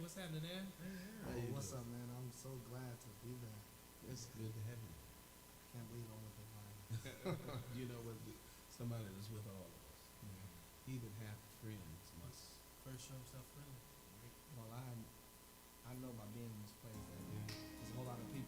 What's happening, man? Hey, what's up, man? I'm so glad to be there. It's good to have you. Can't believe I'm with the line. You know what? Somebody that's with all of us. Even half friends must first show himself friendly. Right? Well, I know by being in this place that there's a whole lot of people.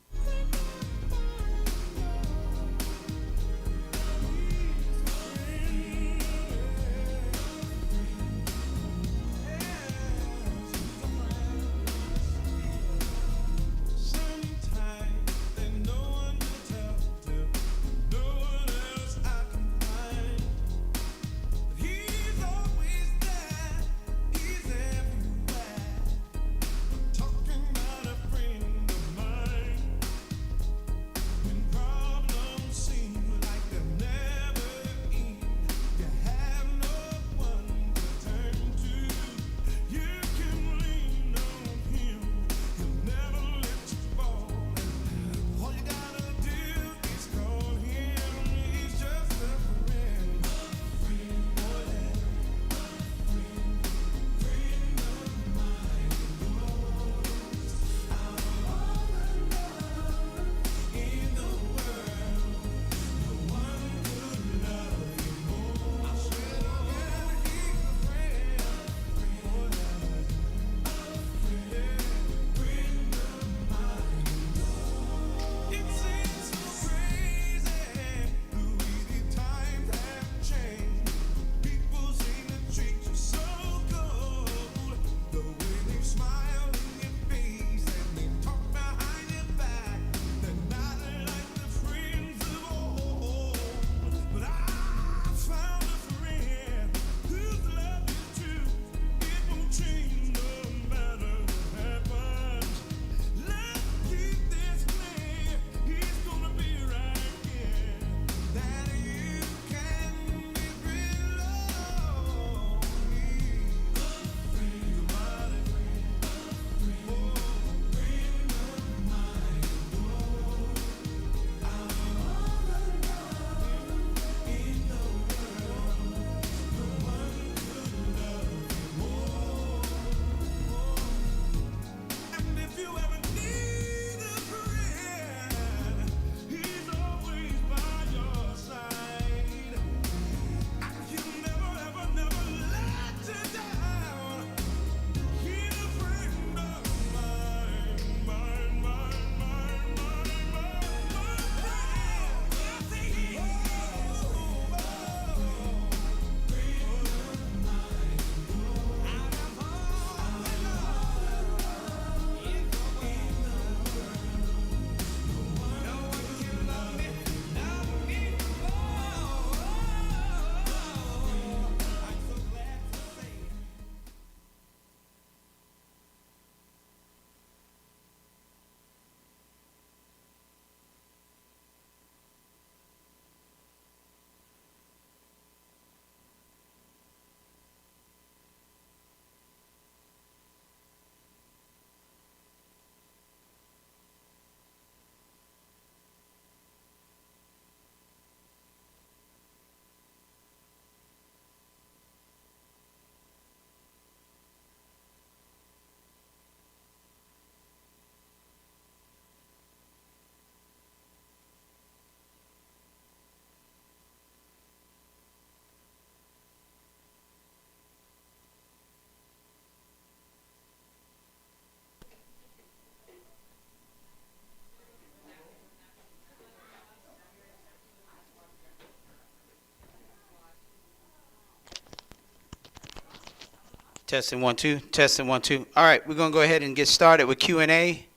Testing 1 2. Testing 1 2. All right, we're gonna go ahead and get started with Q&A.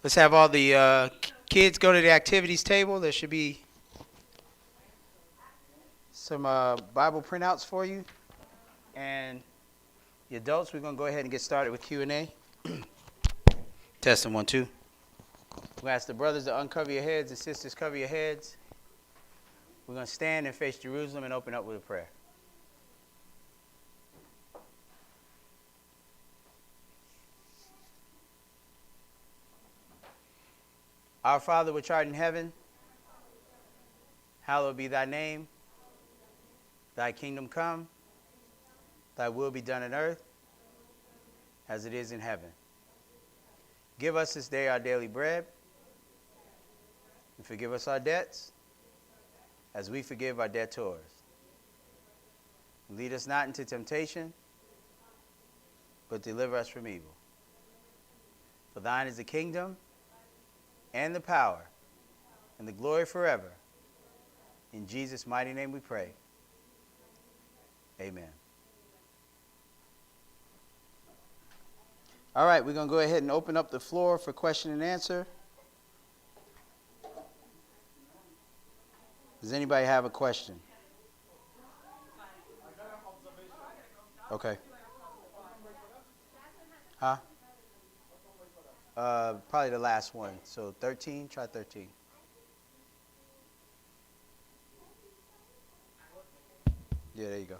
Let's have all the kids go to the activities table. There should be some Bible printouts for you, and the adults. We're gonna go ahead and get started with Q&A. Testing 1 2. We're gonna ask the brothers to uncover your heads, the sisters cover your heads. We're gonna stand and face Jerusalem and open up with a prayer. Our Father which art in heaven, hallowed be thy name. Thy kingdom come, thy will be done on earth as it is in heaven. Give us this day our daily bread, and forgive us our debts, as we forgive our debtors. Lead us not into temptation, but deliver us from evil. For thine is the kingdom, and the power, and the glory forever. In Jesus' mighty name we pray. Amen. All right, we're going to go ahead and open up the floor for question and answer. Does anybody have a question? Okay. Huh? Probably the last one. So 13, try 13. Yeah, there you go.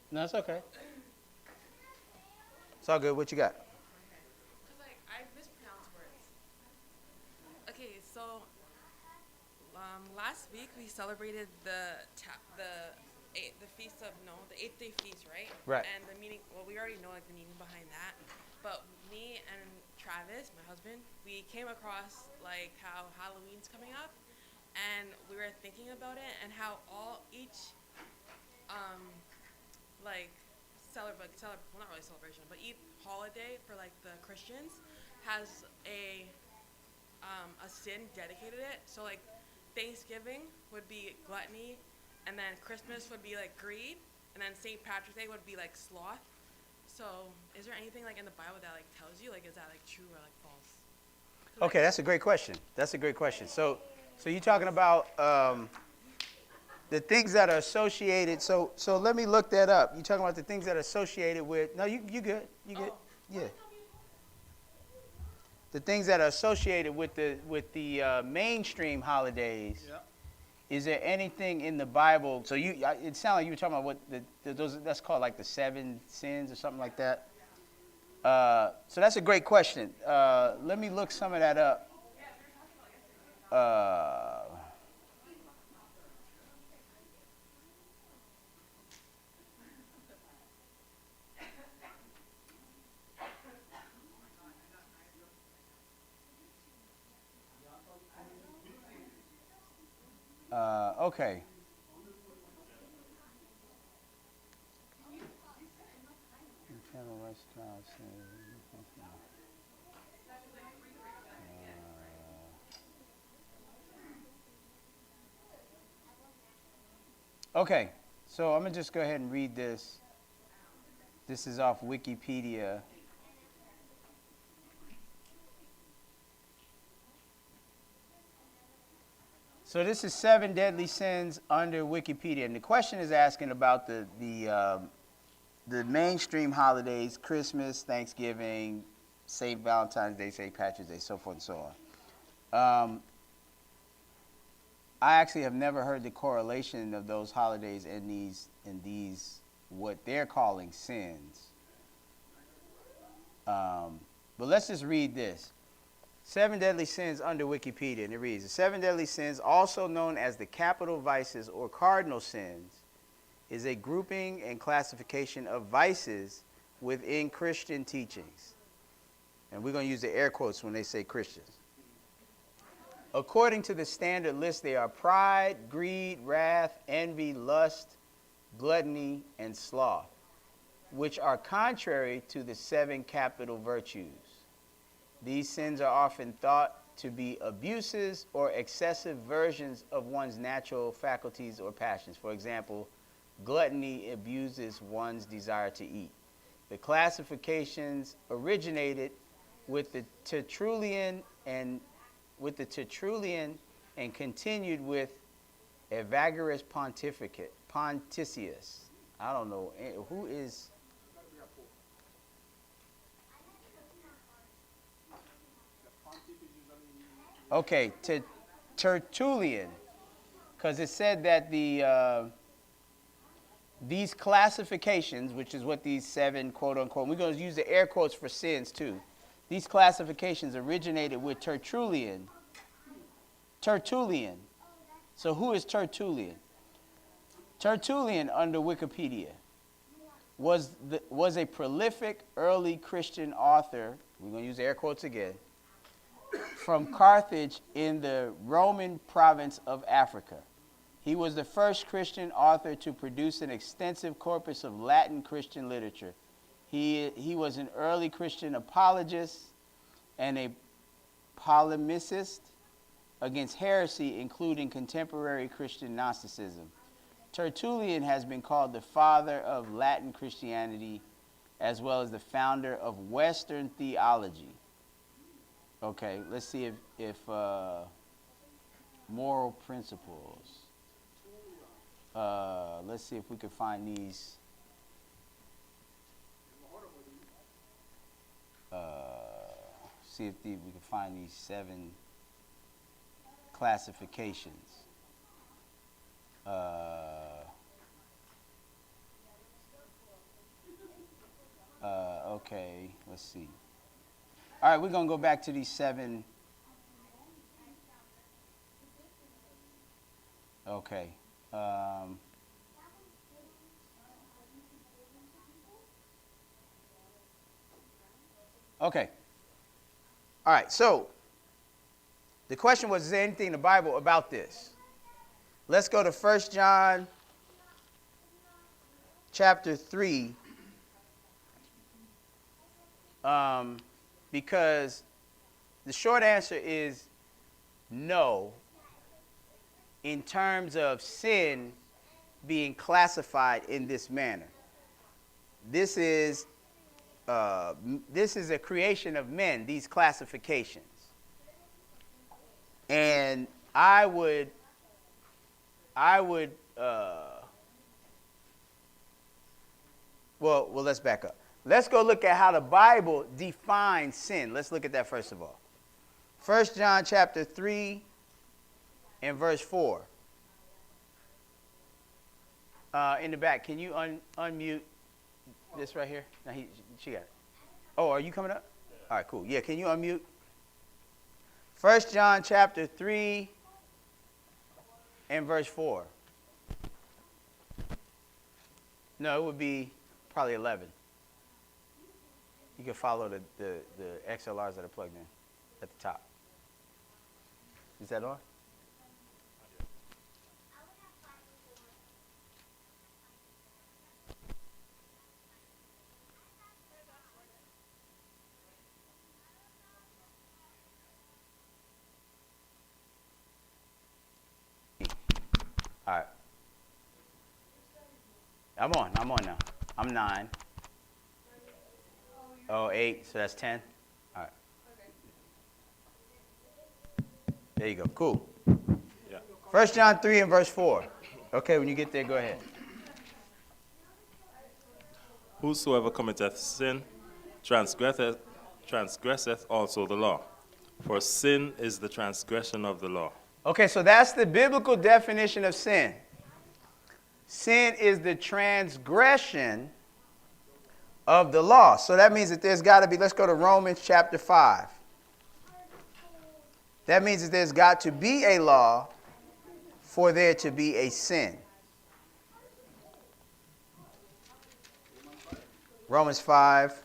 No, it's okay. It's all good. What you got? Because, like, I mispronounce words. Okay, so last week we celebrated the feast of the 8th day feast, right? Right. And the meaning. Well, we already know like the meaning behind that, but me and Travis, my husband, we came across like how Halloween's coming up, and we were thinking about it and how each like well, not really celebration, but each holiday for like the Christians has a sin dedicated it. So like Thanksgiving would be gluttony, and then Christmas would be like greed, and then St. Patrick's Day would be like sloth. So is there anything like in the Bible that like tells you like is that like true or like false? Okay, that's a great question. That's a great question. So you're talking about the things that are associated. So let me look that up. You're talking about the things that are associated with. No, you good. You good. Yeah. The things that are associated with the mainstream holidays. Yeah. Is there anything in the Bible? So it sounded like you were talking about what those that's called like the 7 sins or something like that. So that's a great question. Let me look some of that up. Okay. Okay, so I'm going to just go ahead and read this. This is off Wikipedia. So this is 7 deadly sins under Wikipedia, and the question is asking about the mainstream holidays: Christmas, Thanksgiving, St. Valentine's Day, St. Patrick's Day, so forth and so on. I actually have never heard the correlation of those holidays in these what they're calling sins. But let's just read this. 7 deadly sins under Wikipedia, and it reads: the 7 deadly sins, also known as the capital vices or cardinal sins, is a grouping and classification of vices within Christian teachings. And we're going to use the air quotes when they say Christians. According to the standard list, they are pride, greed, wrath, envy, lust, gluttony, and sloth, which are contrary to the 7 capital virtues. These sins are often thought to be abuses or excessive versions of one's natural faculties or passions. For example, gluttony abuses one's desire to eat. The classifications originated with the Tertullian and continued with Evagrius Pontius. I don't know who is. Okay, Tertullian, because it said that these classifications, which is what these 7 quote unquote, we're going to use the air quotes for sins too. These classifications originated with Tertullian. Tertullian. So who is Tertullian? Tertullian, under Wikipedia, was a prolific early Christian author. We're going to use air quotes again. From Carthage in the Roman province of Africa. He was the first Christian author to produce an extensive corpus of Latin Christian literature. He was an early Christian apologist and a polemicist against heresy, including contemporary Christian Gnosticism. Tertullian has been called the father of Latin Christianity, as well as the founder of Western theology. Okay, let's see if moral principles. Let's see if we can find these. See if we can find these 7 classifications. Okay, let's see. All right, we're going to go back to these 7. Okay. Okay. All right, so the question was, is there anything in the Bible about this? Let's go to 1 John chapter 3. Because the short answer is no, in terms of sin being classified in this manner. This is a creation of men, these classifications. And I would well, let's back up. Let's go look at how the Bible defines sin. Let's look at that first of all. 1 John chapter 3 and verse 4. In the back, can you unmute this right here? No, she got it. Oh, are you coming up? All right, cool. Yeah, can you unmute? 1 John chapter 3 and verse 4. No, it would be probably 11. You can follow the XLRs that are plugged in at the top. Is that on? All right. I'm on now. I'm 9. Oh, 8, so that's 10. All right. There you go. Cool. Yeah. 1 John 3 and verse 4. Okay, when you get there, go ahead. Whosoever committeth sin transgresseth also the law. For sin is the transgression of the law. Okay, so that's the biblical definition of sin. Sin is the transgression of the law. So that means that there's got to be, let's go to Romans chapter 5. That means that there's got to be a law for there to be a sin. Romans 5.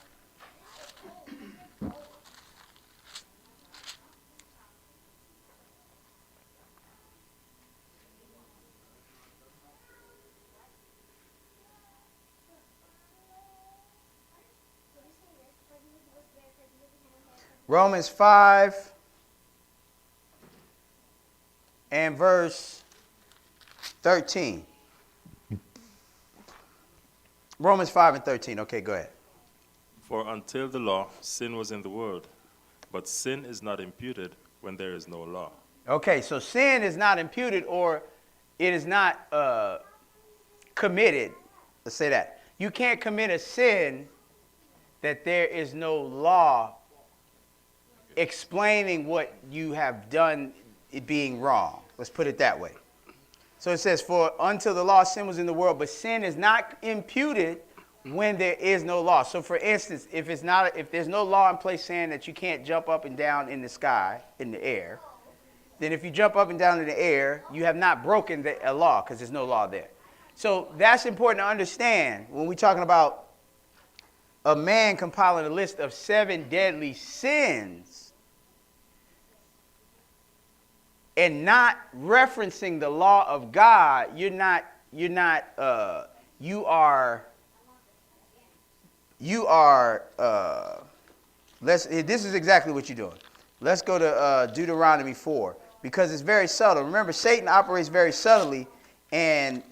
Romans 5 and verse 13. Romans 5 and 13. Okay, go ahead. For until the law, sin was in the world, but sin is not imputed when there is no law. Okay, so sin is not imputed, or it is not committed. Let's say that. You can't commit a sin that there is no law explaining what you have done it being wrong. Let's put it that way. So it says, for until the law, sin was in the world, but sin is not imputed when there is no law. So for instance, if there's no law in place saying that you can't jump up and down in the sky, in the air, then if you jump up and down in the air, you have not broken a law because there's no law there. So that's important to understand when we're talking about a man compiling a list of 7 deadly sins and not referencing the law of God. You are this is exactly what you're doing. Let's go to Deuteronomy 4, because it's very subtle. Remember, Satan operates very subtly, and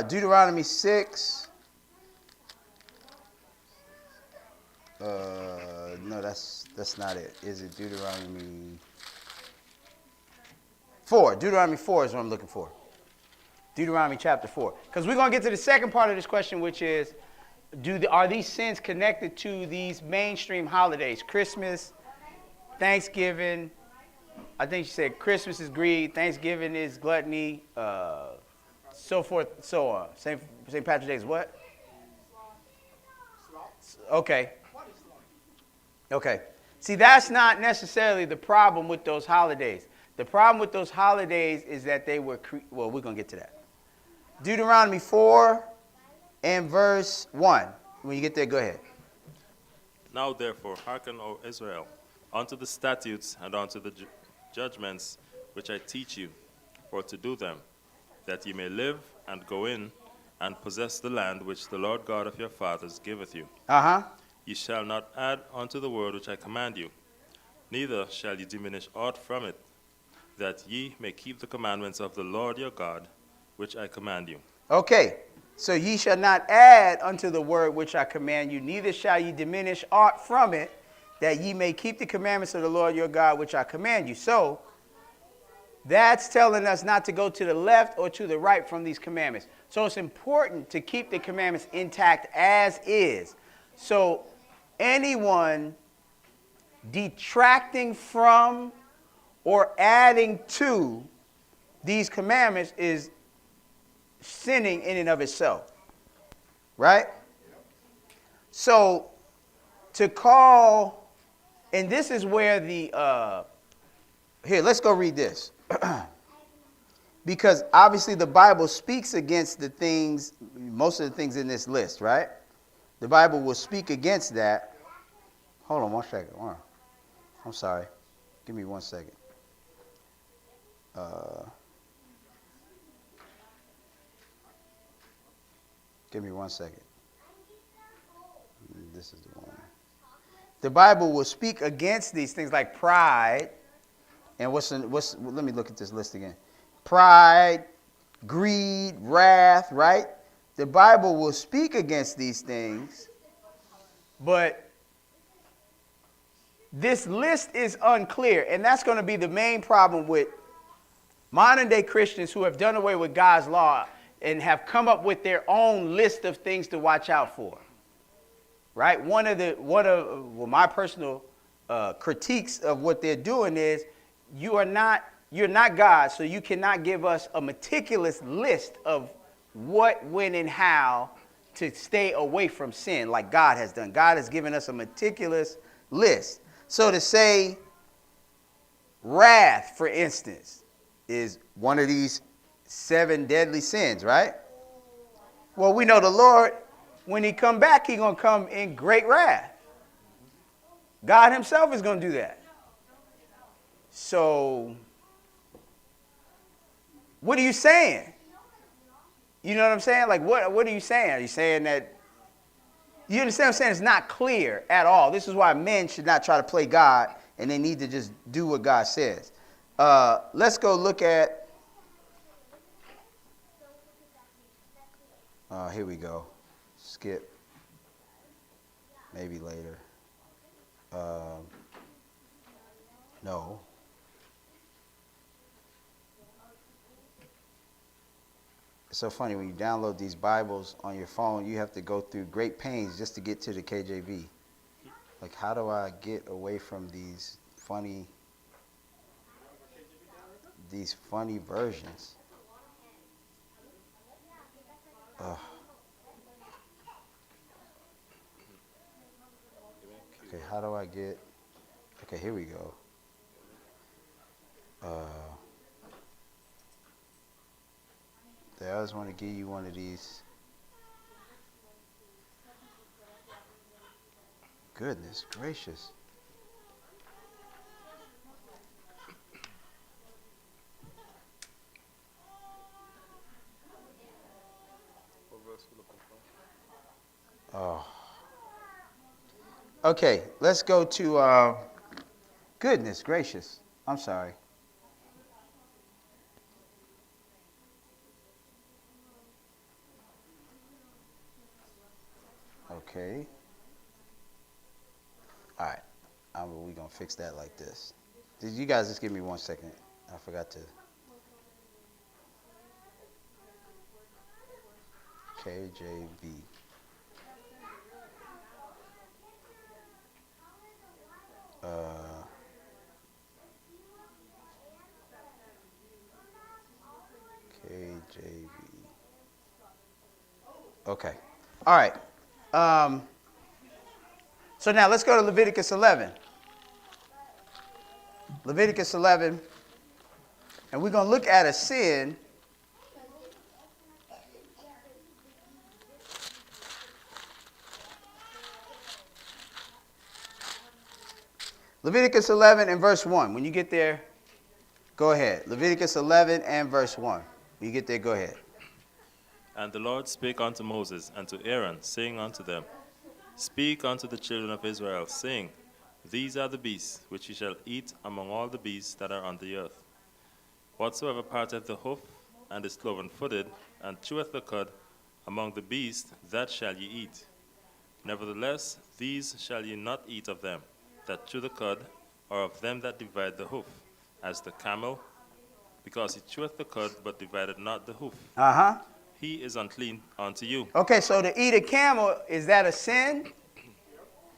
Deuteronomy 6. No, that's not it. Is it Deuteronomy 4? Deuteronomy 4 is what I'm looking for. Deuteronomy chapter 4. Because we're going to get to the second part of this question, which is, are these sins connected to these mainstream holidays? Christmas, Thanksgiving. I think she said Christmas is greed, Thanksgiving is gluttony, so forth, so on. St. Patrick's Day is what? Okay. Okay. See, that's not necessarily the problem with those holidays. The problem with those holidays is that they were, well, we're going to get to that. Deuteronomy 4 and verse 1. When you get there, go ahead. Now therefore, hearken, O Israel, unto the statutes and unto the judgments which I teach you, for to do them, that ye may live and go in and possess the land which the Lord God of your fathers giveth you. Ye shall not add unto the word which I command you, neither shall ye diminish aught from it, that ye may keep the commandments of the Lord your God, which I command you. Okay, so ye shall not add unto the word which I command you, neither shall ye diminish aught from it, that ye may keep the commandments of the Lord your God, which I command you. So that's telling us not to go to the left or to the right from these commandments. So it's important to keep the commandments intact as is. So anyone detracting from or adding to these commandments is sinning in and of itself. Right? So to call, and this is where the, here, let's go read this. Because obviously the Bible speaks against the things, most of the things in this list, right? The Bible will speak against that. Hold on 1 second. I'm sorry. Give me 1 second. Give me 1 second. This is the one. The Bible will speak against these things like pride. And let me look at this list again. Pride, greed, wrath, right? The Bible will speak against these things, but this list is unclear, and that's going to be the main problem with modern day Christians who have done away with God's law and have come up with their own list of things to watch out for. Right? One of my personal critiques of what they're doing is, you're not God, so you cannot give us a meticulous list of what, when, and how to stay away from sin like God has done. God has given us a meticulous list. So to say wrath, for instance, is one of these 7 deadly sins, right? Well, we know the Lord, when he come back, he's going to come in great wrath. God himself is going to do that. So what are you saying? You know what I'm saying? Like, what are you saying? Are you saying that, you understand what I'm saying? It's not clear at all. This is why men should not try to play God, and they need to just do what God says. Let's go look at, here we go. Skip. Maybe later. No. It's so funny, when you download these Bibles on your phone, you have to go through great pains just to get to the KJV. Like, how do I get away from these funny versions? Ugh. Okay, how do I get... Okay, here we go. I just want to give you one of these. Goodness gracious. Oh. Okay, let's go to, goodness gracious. I'm sorry. Okay. All right. We're going to fix that like this. Did you guys just give me 1 second? I forgot to. KJV. KJV. Okay. All right. So now let's go to Leviticus 11. Leviticus 11. And we're going to look at a sin . Leviticus 11 and verse 1. When you get there, go ahead. Leviticus 11 and verse 1. When you get there, go ahead. And the Lord spake unto Moses and to Aaron, saying unto them, Speak unto the children of Israel, saying, These are the beasts which ye shall eat among all the beasts that are on the earth. Whatsoever parteth the hoof, and is cloven-footed, and cheweth the cud, among the beasts, that shall ye eat. Nevertheless, these shall ye not eat of them that chew the cud, or of them that divide the hoof, as the camel, because he cheweth the cud, but divided not the hoof. Uh-huh. He is unclean unto you. Okay, so to eat a camel, is that a sin?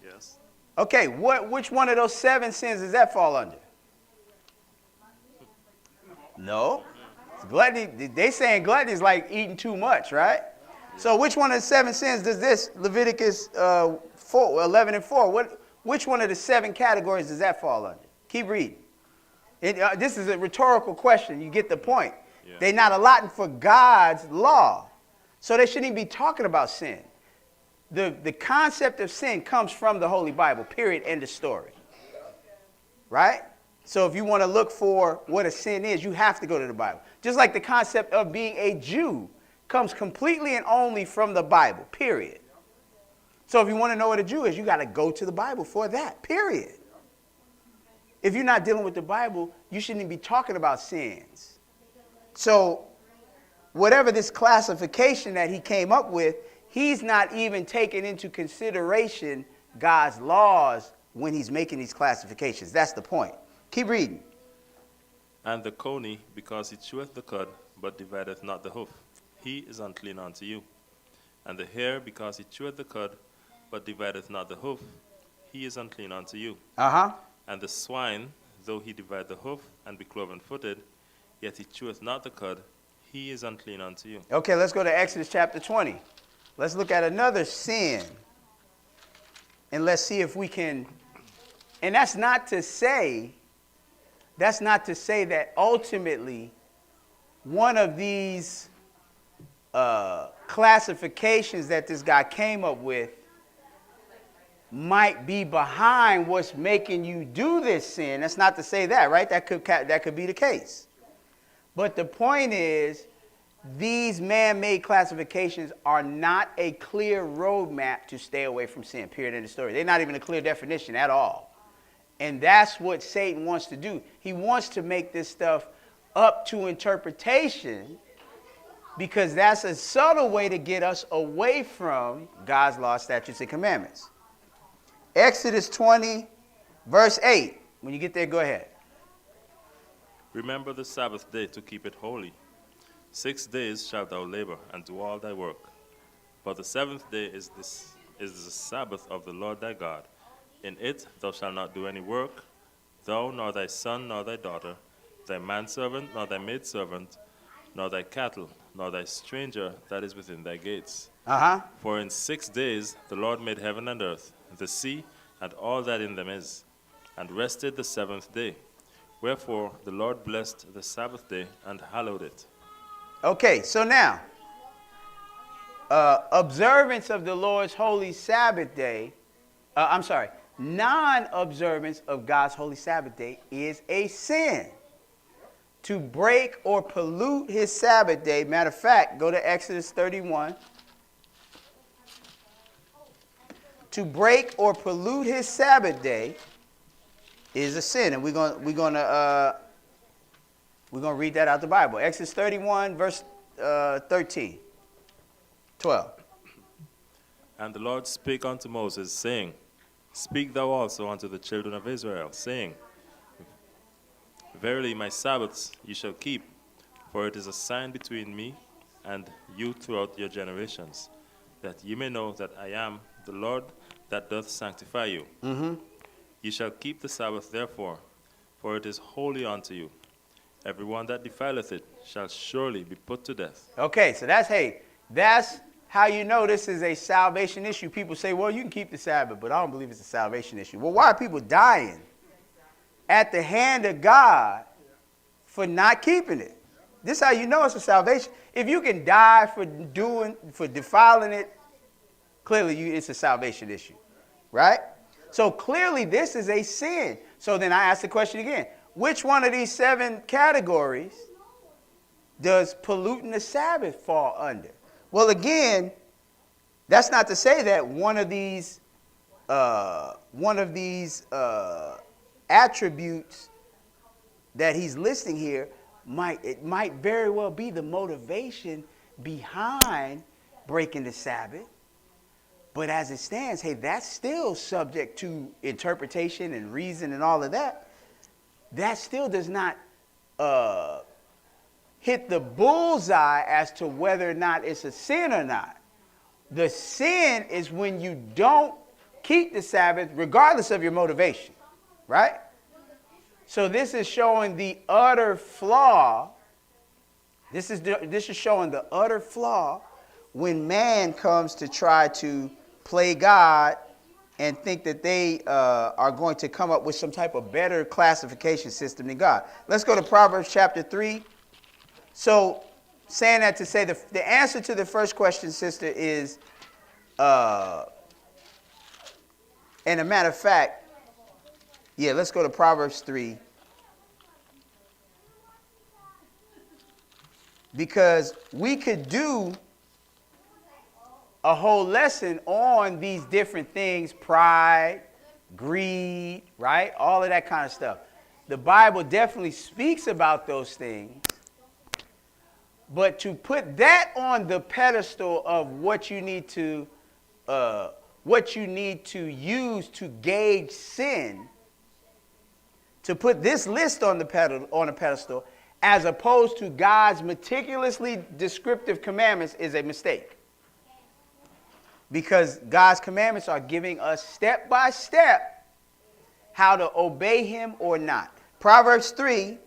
Yes. Okay, which one of those 7 sins does that fall under? No. Gluttony, they saying gluttony is like eating too much, right? So which one of the 7 sins does this Leviticus 11 and 4, which one of the 7 categories does that fall under? Keep reading. This is a rhetorical question. You get the point. Yeah. They're not allotting for God's law. So they shouldn't even be talking about sin. The concept of sin comes from the Holy Bible, period, end of story. Right? So if you want to look for what a sin is, you have to go to the Bible. Just like the concept of being a Jew comes completely and only from the Bible, period. So if you want to know what a Jew is, you got to go to the Bible for that, period. If you're not dealing with the Bible, you shouldn't be talking about sins. So whatever this classification that he came up with, he's not even taking into consideration God's laws when he's making these classifications. That's the point. Keep reading. And the coney, because he cheweth the cud, but divideth not the hoof, he is unclean unto you. And the hare, because he cheweth the cud, but divideth not the hoof, he is unclean unto you. Uh-huh. And the swine, though he divide the hoof, and be cloven-footed, yet he cheweth not the cud, he is unclean unto you. Okay, let's go to Exodus chapter 20. Let's look at another sin. And let's see if we can, and that's not to say that ultimately one of these classifications that this guy came up with might be behind what's making you do this sin. That's not to say that, right? That could be the case. But the point is, these man-made classifications are not a clear roadmap to stay away from sin, period, end of story. They're not even a clear definition at all. And that's what Satan wants to do. He wants to make this stuff up to interpretation, because that's a subtle way to get us away from God's law, statutes, and commandments. Exodus 20, verse 8. When you get there, go ahead. Remember the Sabbath day to keep it holy. 6 days shalt thou labor and do all thy work. But the seventh day is the Sabbath of the Lord thy God. In it thou shalt not do any work, thou, nor thy son, nor thy daughter, thy manservant, nor thy maidservant, nor thy cattle, nor thy stranger that is within thy gates. For in 6 days the Lord made heaven and earth, the sea, and all that in them is, and rested the seventh day. Wherefore the Lord blessed the Sabbath day and hallowed it. Okay, so now, observance of the Lord's holy Sabbath day, non-observance of God's holy Sabbath day is a sin. To break or pollute his Sabbath day, matter of fact, go to Exodus 31. To break or pollute his Sabbath day is a sin, and we're gonna read that out the Bible. Exodus 31, verse 13, 12. And the Lord spake unto Moses, saying, Speak thou also unto the children of Israel, saying, Verily my Sabbaths ye shall keep, for it is a sign between me and you throughout your generations, that ye may know that I am the Lord that doth sanctify you. Ye shall keep the Sabbath therefore, for it is holy unto you. Every one that defileth it shall surely be put to death. Okay, so that's how you know this is a salvation issue. People say, well, you can keep the Sabbath, but I don't believe it's a salvation issue. Well, why are people dying at the hand of God for not keeping it? This is how you know it's a salvation. If you can die for defiling it, clearly it's a salvation issue, right? So clearly this is a sin. So then I ask the question again, which one of these 7 categories does polluting the Sabbath fall under? Well, again, that's not to say that one of these attributes that he's listing here might very well be the motivation behind breaking the Sabbath. But as it stands, hey, that's still subject to interpretation and reason and all of that. That still does not hit the bullseye as to whether or not it's a sin or not. The sin is when you don't keep the Sabbath regardless of your motivation, right? So this is showing the utter flaw. This is showing the utter flaw when man comes to try to play God and think that they are going to come up with some type of better classification system than God. Let's go to Proverbs chapter 3. So saying that to say the answer to the first question, sister, is, and a matter of fact, yeah, let's go to Proverbs 3. Because we could do a whole lesson on these different things, pride, greed, right? All of that kind of stuff. The Bible definitely speaks about those things. But to put that on the pedestal of what you need to use to gauge sin, to put this list on a pedestal, as opposed to God's meticulously descriptive commandments, is a mistake. Because God's commandments are giving us step by step how to obey him or not. Proverbs 3,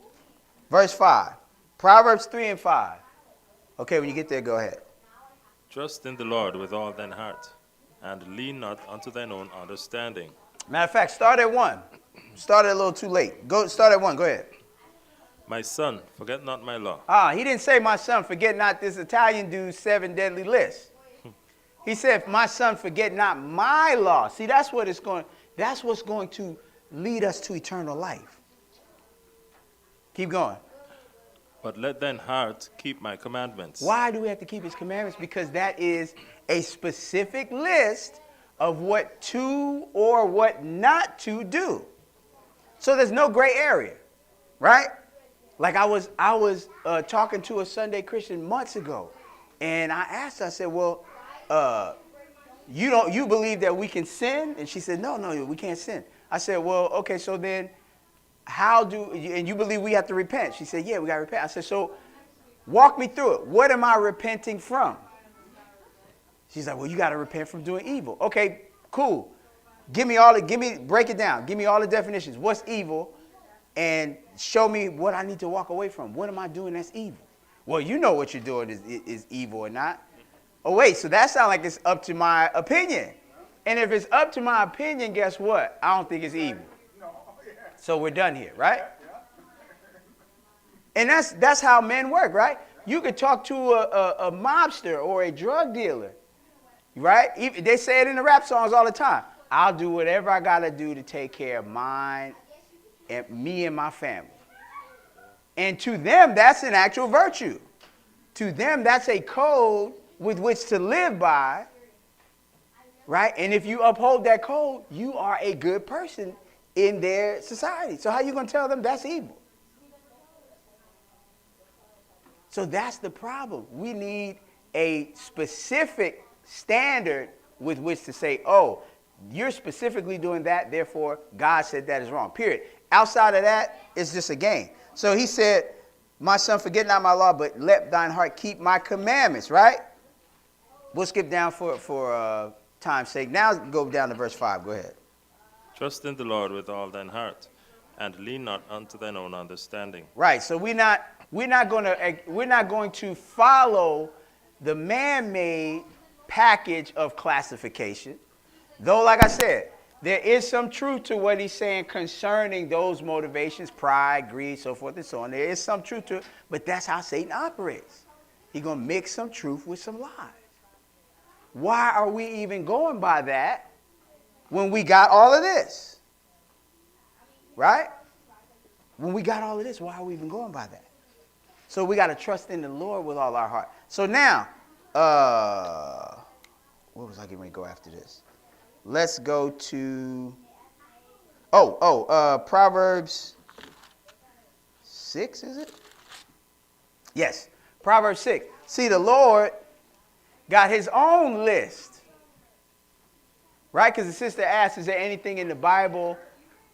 verse 5. Proverbs 3 and 5. Okay, when you get there, go ahead. Trust in the Lord with all thine heart, and lean not unto thine own understanding. Matter of fact, start at 1. Started a little too late. Start at 1. Go ahead. My son, forget not my law. He didn't say, my son, forget not this Italian dude's 7 deadly lists. He said, my son, forget not my law. See, that's what's going to lead us to eternal life. Keep going. But let thine heart keep my commandments. Why do we have to keep his commandments? Because that is a specific list of what to or what not to do. So there's no gray area, right? Like I was talking to a Sunday Christian months ago, and I asked her, I said, well, you believe that we can sin? And she said, no, we can't sin. I said, well, okay, so then and you believe we have to repent? She said, yeah, we got to repent. I said, so walk me through it. What am I repenting from? She's like, well, you got to repent from doing evil. Okay, cool. Break it down. Give me all the definitions. What's evil? And show me what I need to walk away from. What am I doing that's evil? Well, you know what you're doing is evil or not. Oh, wait, so that sounds like it's up to my opinion. And if it's up to my opinion, guess what? I don't think it's evil. So we're done here, right? And that's how men work, right? You could talk to a mobster or a drug dealer, right? They say it in the rap songs all the time. I'll do whatever I got to do to take care of mine and me and my family. And to them, that's an actual virtue. To them, that's a code with which to live by, right? And if you uphold that code, you are a good person in their society. So how are you going to tell them that's evil? So that's the problem. We need a specific standard with which to say, oh, you're specifically doing that, therefore God said that is wrong, period. Outside of that, it's just a game. So he said, my son, forget not my law, but let thine heart keep my commandments, right? We'll skip down for time's sake. Now go down to verse 5. Go ahead. Trust in the Lord with all thine heart, and lean not unto thine own understanding. Right. So we're not going to follow the man-made package of classification. Though, like I said, there is some truth to what he's saying concerning those motivations, pride, greed, so forth and so on. There is some truth to it, but that's how Satan operates. He's going to mix some truth with some lies. Why are we even going by that when we got all of this? Right? When we got all of this, why are we even going by that? So we got to trust in the Lord with all our heart. So now, where was I getting ready to go after this? Let's go to, Proverbs 6, is it? Yes, Proverbs 6. See, the Lord got his own list, right? Because the sister asked, is there anything in the Bible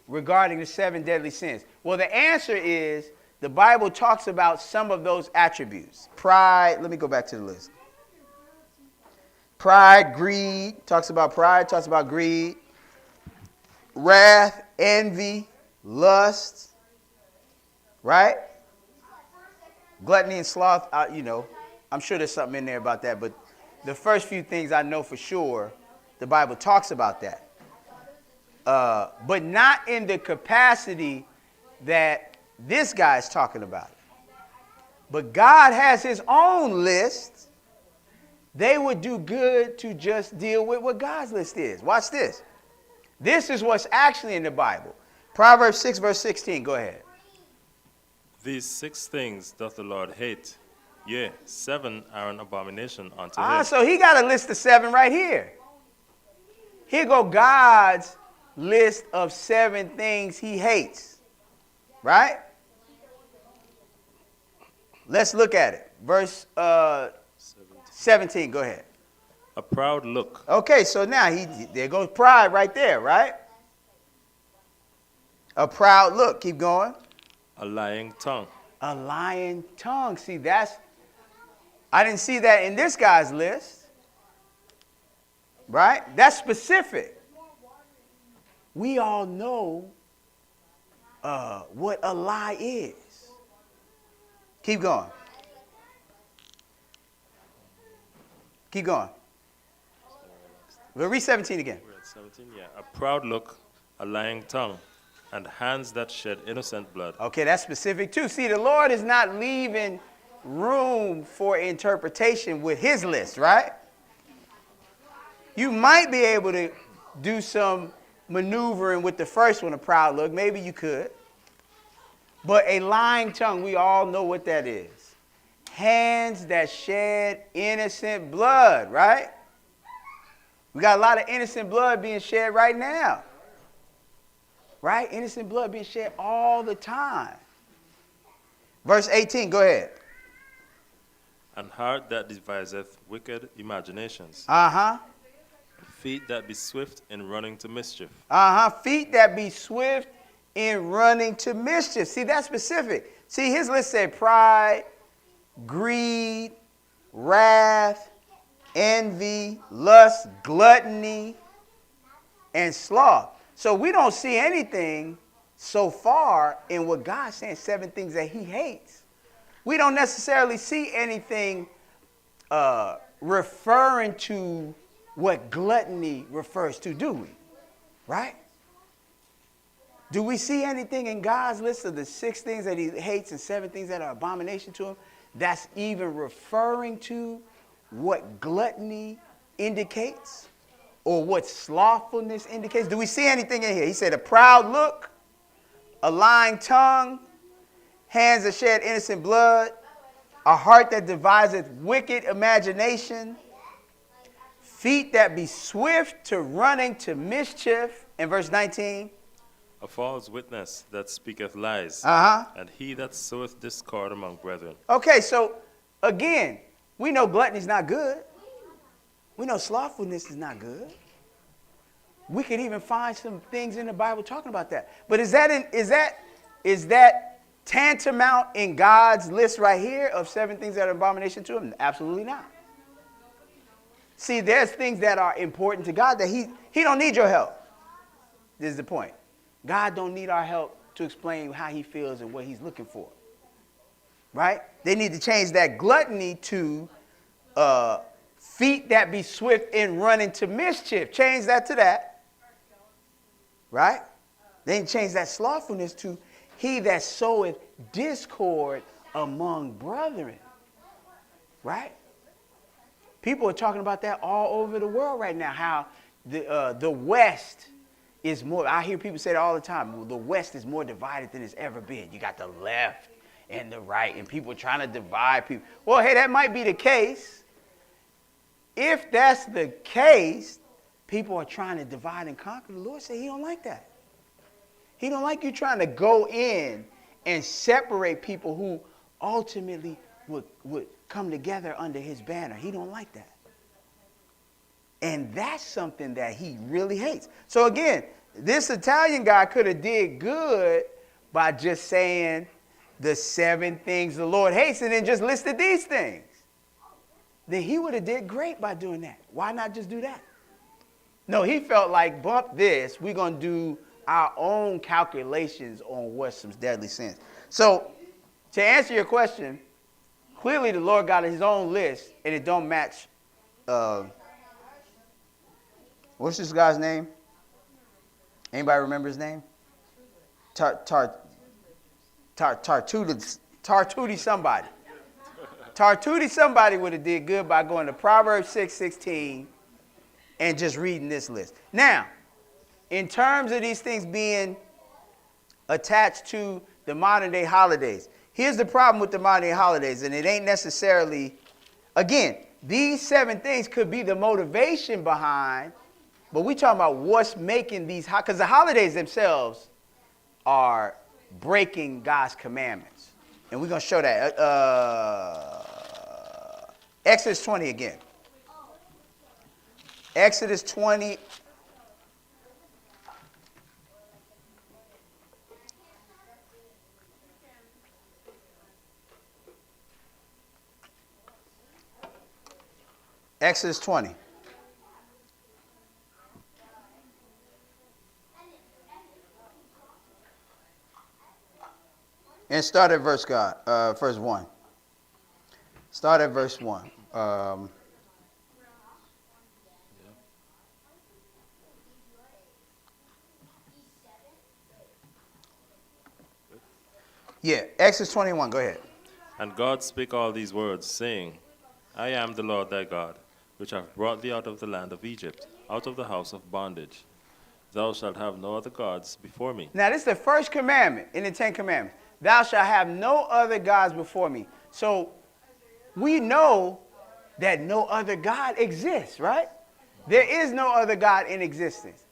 regarding the 7 deadly sins? Well, the answer is the Bible talks about some of those attributes. Pride, let me go back to the list. Pride, greed, talks about pride, talks about greed. Wrath, envy, lust, right? Gluttony and sloth, I'm sure there's something in there about that, but the first few things I know for sure, the Bible talks about that. But not in the capacity that this guy's talking about. But God has his own list. They would do good to just deal with what God's list is. Watch this. This is what's actually in the Bible. Proverbs 6, verse 16. Go ahead. These 6 things doth the Lord hate. Yea, 7 are an abomination unto him. So he got a list of 7 right here. Here go God's list of 7 things he hates. Right? Let's look at it. Verse 17. Go ahead. A proud look. Okay, so now there goes pride right there, right? A proud look. Keep going. A lying tongue. A lying tongue. See, I didn't see that in this guy's list. Right? That's specific. We all know what a lie is. Keep going. Keep going. We'll read 17 again. We're at 17, yeah. A proud look, a lying tongue, and hands that shed innocent blood. Okay, that's specific too. See, the Lord is not leaving room for interpretation with his list, right? You might be able to do some maneuvering with the first one, a proud look. Maybe you could. But a lying tongue, we all know what that is. Hands that shed innocent blood, right? We got a lot of innocent blood being shed right now. Right? Innocent blood being shed all the time. Verse 18, go ahead. And heart that deviseth wicked imaginations. Uh-huh. Feet that be swift in running to mischief. Uh-huh. Feet that be swift in running to mischief. See, that's specific. See, his list said pride, greed, wrath, envy, lust, gluttony, and sloth. So we don't see anything so far in what God's saying, 7 things that he hates. We don't necessarily see anything referring to what gluttony refers to, do we? Right? Do we see anything in God's list of the 6 things that he hates and 7 things that are abomination to him that's even referring to what gluttony indicates or what slothfulness indicates? Do we see anything in here? He said a proud look, a lying tongue, hands that shed innocent blood, a heart that deviseth wicked imagination, feet that be swift to running to mischief. In verse 19, A false witness that speaketh lies. And he that soweth discord among brethren. Okay, so again, we know gluttony is not good. We know slothfulness is not good. We could even find some things in the Bible talking about that. But is that tantamount in God's list right here of 7 things that are abomination to him? Absolutely not. See, there's things that are important to God that he don't need your help. This is the point. God don't need our help to explain how he feels and what he's looking for. Right? They need to change that gluttony to feet that be swift in running to mischief. Change that to that. Right? They need to change that slothfulness to he that soweth discord among brethren. Right? People are talking about that all over the world right now, how the West is more, I hear people say that all the time, the West is more divided than it's ever been. You got the left and the right, and people trying to divide people. Well, hey, that might be the case. If that's the case, people are trying to divide and conquer. The Lord said he don't like that. He don't like you trying to go in and separate people who ultimately would come together under his banner. He don't like that. And that's something that he really hates. So again, this Italian guy could have did good by just saying the 7 things the Lord hates and then just listed these things. Then he would have did great by doing that. Why not just do that? No, he felt like, bump this, we're going to do our own calculations on what's some deadly sins. So to answer your question, clearly the Lord got his own list and it don't match. What's this guy's name? Anybody remember his name? Tartuti somebody. Tartuti somebody would have did good by going to Proverbs 6:16 and just reading this list. Now, in terms of these things being attached to the modern day holidays, here's the problem with the modern day holidays, and it ain't necessarily, again, these 7 things could be the motivation behind, but we talking about what's making these, because the holidays themselves are breaking God's commandments. And we're going to show that. Exodus 20 again. Exodus 20. Exodus 20. And start at verse 1. Start at verse 1. Yeah, Exodus 21, go ahead. And God spake all these words, saying, I am the Lord thy God, which have brought thee out of the land of Egypt, out of the house of bondage. Thou shalt have no other gods before me. Now, this is the first commandment in the 10 Commandments. thou shalt have no other gods before me. So we know that no other God exists, right? There is no other God in existence.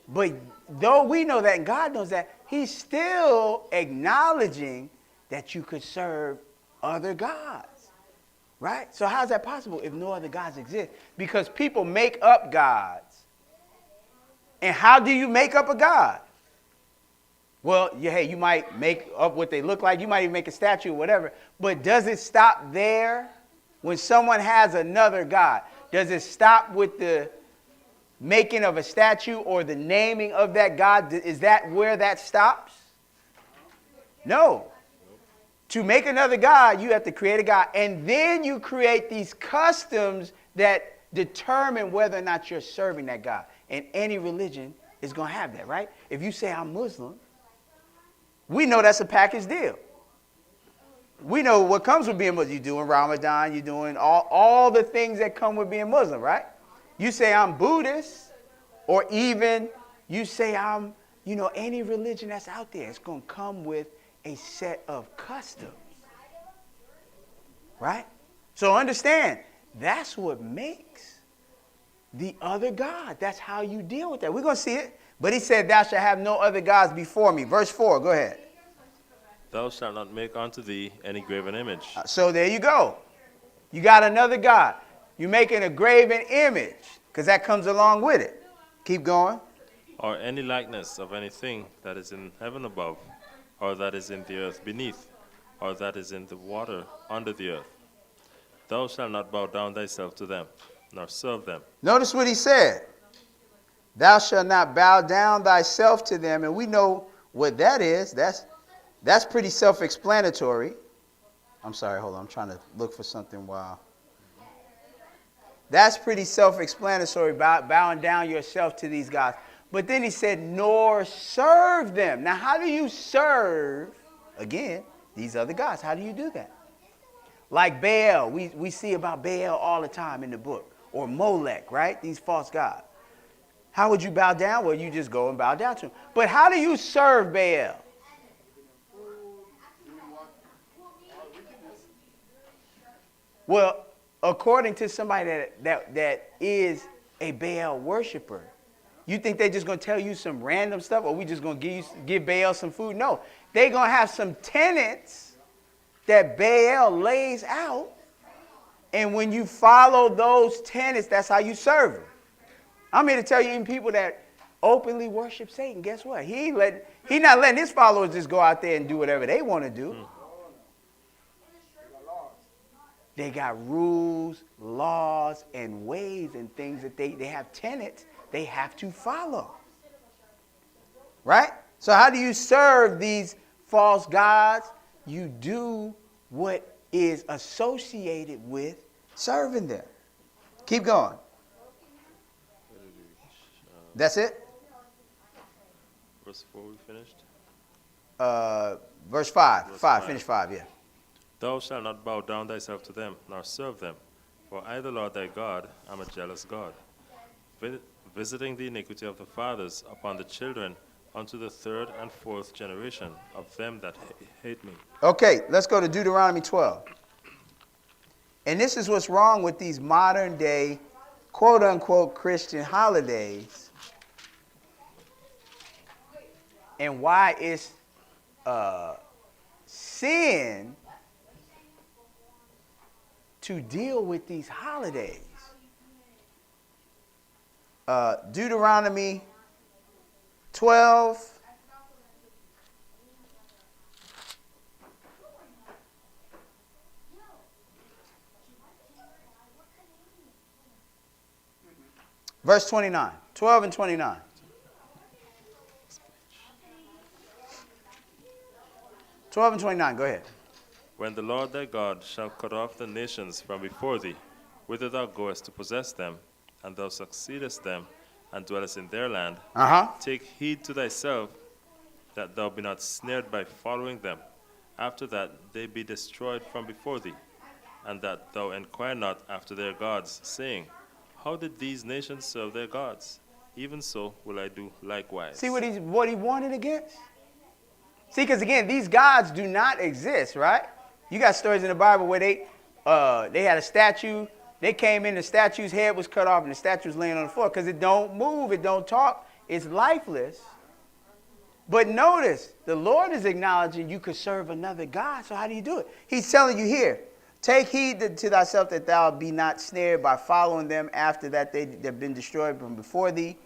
But though we know that, and God knows that, he's still acknowledging that you could serve other gods, right? So how's that possible if no other gods exist? Because people make up gods. And how do you make up a god? Well, hey, you might make up what they look like. You might even make a statue or whatever. But does it stop there? When someone has another god, does it stop with the making of a statue or the naming of that god? Is that where that stops? No. To make another god, you have to create a god. And then you create these customs that determine whether or not you're serving that god. And any religion is going to have that, right? If you say I'm Muslim, we know that's a package deal. We know what comes with being Muslim. You're doing Ramadan, you're doing all the things that come with being Muslim, right? You say I'm Buddhist, or even you say I'm, any religion that's out there, it's going to come with a set of customs, right? So understand, that's what makes the other God. That's how you deal with that. We're going to see it. But he said, thou shalt have no other gods before me. Verse 4, go ahead. Thou shalt not make unto thee any graven image, So there you go. You got another God. You're making a graven image because that comes along with it. Keep going. or any likeness of anything that is in heaven above, or that is in the earth beneath, or that is in the water under the earth. Thou shalt not bow down thyself to them, nor serve them. Notice what he said. Thou shalt not bow down thyself to them. And we know what that is. That's pretty self-explanatory. I'm sorry, hold on. I'm trying to look for something while. That's pretty self-explanatory, bowing down yourself to these gods. But then he said, nor serve them. Now, how do you serve, again, these other gods? How do you do that? Like Baal. We see about Baal all the time in the book. Or Molech, right? These false gods. How would you bow down? Well, you just go and bow down to him. But how do you serve Baal? Well, according to somebody that is a Baal worshiper, you think they're just going to tell you some random stuff, or we just going to give Baal some food? No, they're going to have some tenets that Baal lays out, and when you follow those tenets, that's how you serve him. I'm here to tell you, even people that openly worship Satan, guess what? He not letting his followers just go out there and do whatever they want to do. They got rules, laws, and ways and things that they have tenets they have to follow. Right? So how do you serve these false gods? You do what is associated with serving them. Keep going. That's it? Verse 4 we finished. Verse 5. Verse 5. 5. Finish 5, yeah. Thou shalt not bow down thyself to them, nor serve them. For I, the Lord thy God, am a jealous God, visiting the iniquity of the fathers upon the children unto the third and fourth generation of them that hate me. Okay, let's go to Deuteronomy 12. And this is what's wrong with these modern day, quote unquote, Christian holidays, and why it's sin to deal with these holidays. Deuteronomy 12. Verse 29. 12 and 29. Go ahead. When the Lord thy God shall cut off the nations from before thee, whither thou goest to possess them, and thou succeedest them, and dwellest in their land, take heed to thyself that thou be not snared by following them, after that they be destroyed from before thee, and that thou inquire not after their gods, saying, how did these nations serve their gods? Even so will I do likewise. See what he warned against? See, because again, these gods do not exist, right? You got stories in the Bible where they had a statue. They came in, the statue's head was cut off, and the statue was laying on the floor because it don't move, it don't talk, it's lifeless. But notice, the Lord is acknowledging you could serve another God. So how do you do it? He's telling you here, take heed to thyself that thou be not snared by following them after that they've been destroyed from before thee,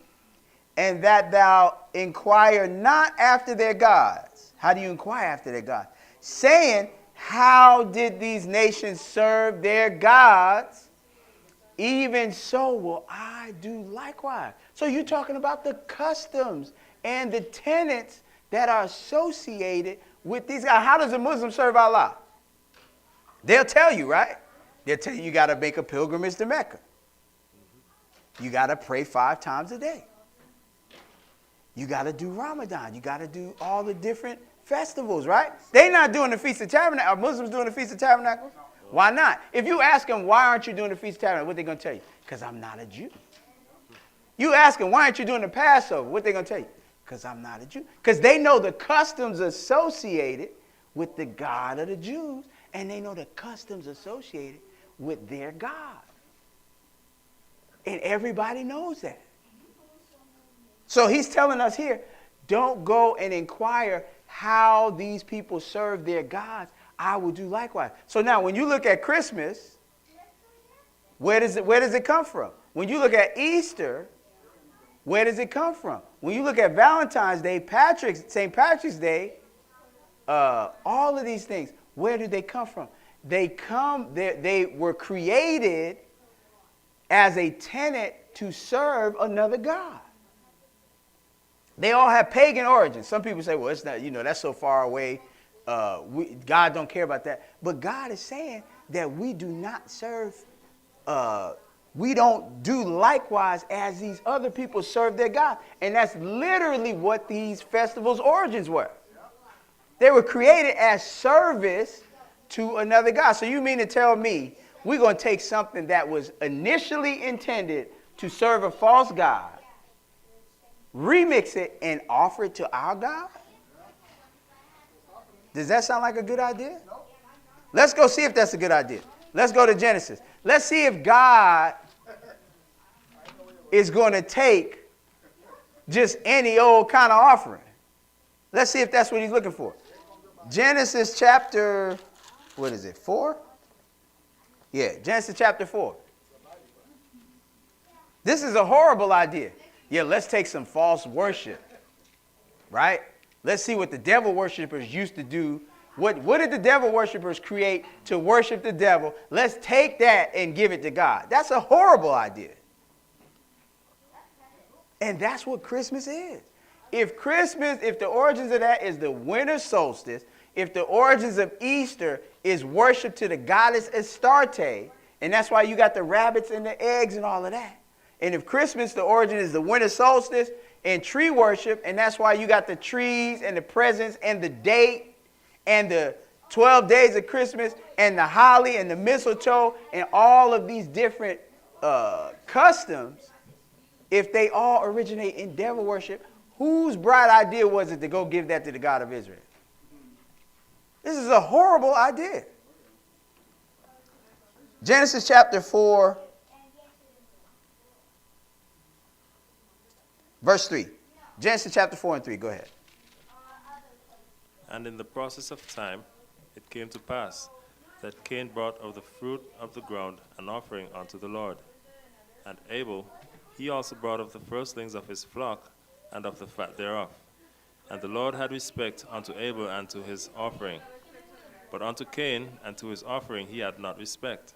and that thou inquire not after their gods. How do you inquire after their gods? Saying, how did these nations serve their gods? Even so will I do likewise. So you're talking about the customs and the tenets that are associated with these guys. How does a Muslim serve Allah? They'll tell you, right? They'll tell you got to make a pilgrimage to Mecca. You got to pray 5 times a day. You got to do Ramadan. You got to do all the different festivals, right? They're not doing the Feast of Tabernacles. Are Muslims doing the Feast of Tabernacles? Why not? If you ask them, why aren't you doing the Feast of Tabernacles, what are they going to tell you? Because I'm not a Jew. You ask them, why aren't you doing the Passover? What are they going to tell you? Because I'm not a Jew. Because they know the customs associated with the God of the Jews, and they know the customs associated with their God. And everybody knows that. So he's telling us here, don't go and inquire how these people serve their gods. I will do likewise. So now when you look at Christmas, where does it come from? When you look at Easter, where does it come from? When you look at Valentine's Day, St. Patrick's Day, all of these things, where do they come from? They were created as a tenet to serve another God. They all have pagan origins. Some people say, well, it's not, that's so far away. God don't care about that. But God is saying that we do not serve, we don't do likewise as these other people serve their God. And that's literally what these festivals' origins were. They were created as service to another God. So you mean to tell me we're going to take something that was initially intended to serve a false God, remix it, and offer it to our God? Does that sound like a good idea? Let's go see if that's a good idea. Let's go to Genesis. Let's see if God is going to take just any old kind of offering. Let's see if that's what he's looking for. Genesis chapter, 4? Yeah, Genesis chapter 4. This is a horrible idea. Yeah, let's take some false worship, right? Let's see what the devil worshipers used to do. What did the devil worshipers create to worship the devil? Let's take that and give it to God. That's a horrible idea. And that's what Christmas is. If the origins of that is the winter solstice, if the origins of Easter is worship to the goddess Astarte, and that's why you got the rabbits and the eggs and all of that. And if Christmas, the origin is the winter solstice and tree worship, and that's why you got the trees and the presents and the date and the 12 days of Christmas and the holly and the mistletoe and all of these different customs, if they all originate in devil worship, whose bright idea was it to go give that to the God of Israel? This is a horrible idea. Genesis chapter 4, verse 3. Genesis chapter 4 and 3. Go ahead. And in the process of time, it came to pass that Cain brought of the fruit of the ground an offering unto the Lord. And Abel, he also brought of the firstlings of his flock and of the fat thereof. And the Lord had respect unto Abel and to his offering. But unto Cain and to his offering he had not respect.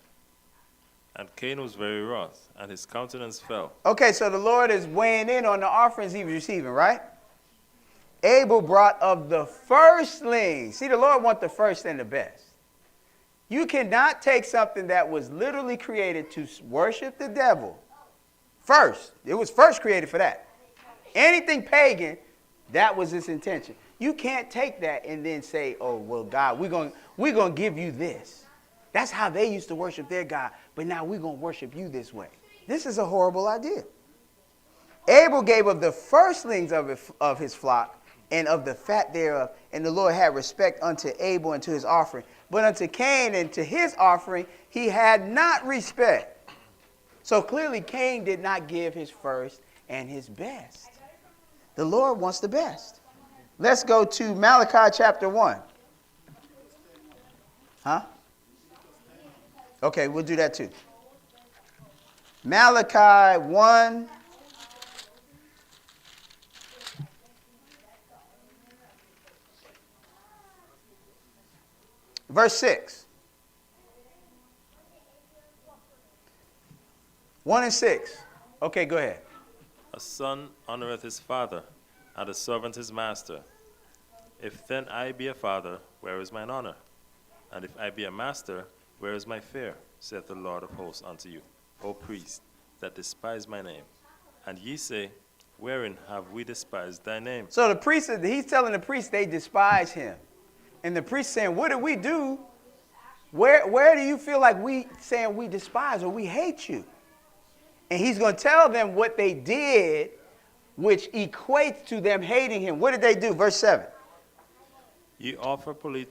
And Cain was very wroth, and his countenance fell. Okay, so the Lord is weighing in on the offerings he was receiving, right? Abel brought of the firstlings. See, the Lord wants the first and the best. You cannot take something that was literally created to worship the devil first. It was first created for that. Anything pagan, that was its intention. You can't take that and then say, oh, well, God, we're going to give you this. That's how they used to worship their God, but now we're going to worship you this way. This is a horrible idea. Abel gave of the firstlings of his flock and of the fat thereof. And the Lord had respect unto Abel and to his offering. But unto Cain and to his offering he had not respect. So clearly Cain did not give his first and his best. The Lord wants the best. Let's go to Malachi chapter 1. Huh? Okay, we'll do that too. Malachi 1. Verse 6. 1 and 6. Okay, go ahead. A son honoreth his father, and a servant his master. If then I be a father, where is mine honor? And if I be a master, where is my fear? Saith the Lord of hosts unto you, O priest, that despise my name. And ye say, wherein have we despised thy name? So the priest, he's telling the priest they despise him. And the priest saying, what did we do? Where do you feel like we saying we despise or we hate you? And he's going to tell them what they did, which equates to them hating him. What did they do? Verse 7. Ye offer polluted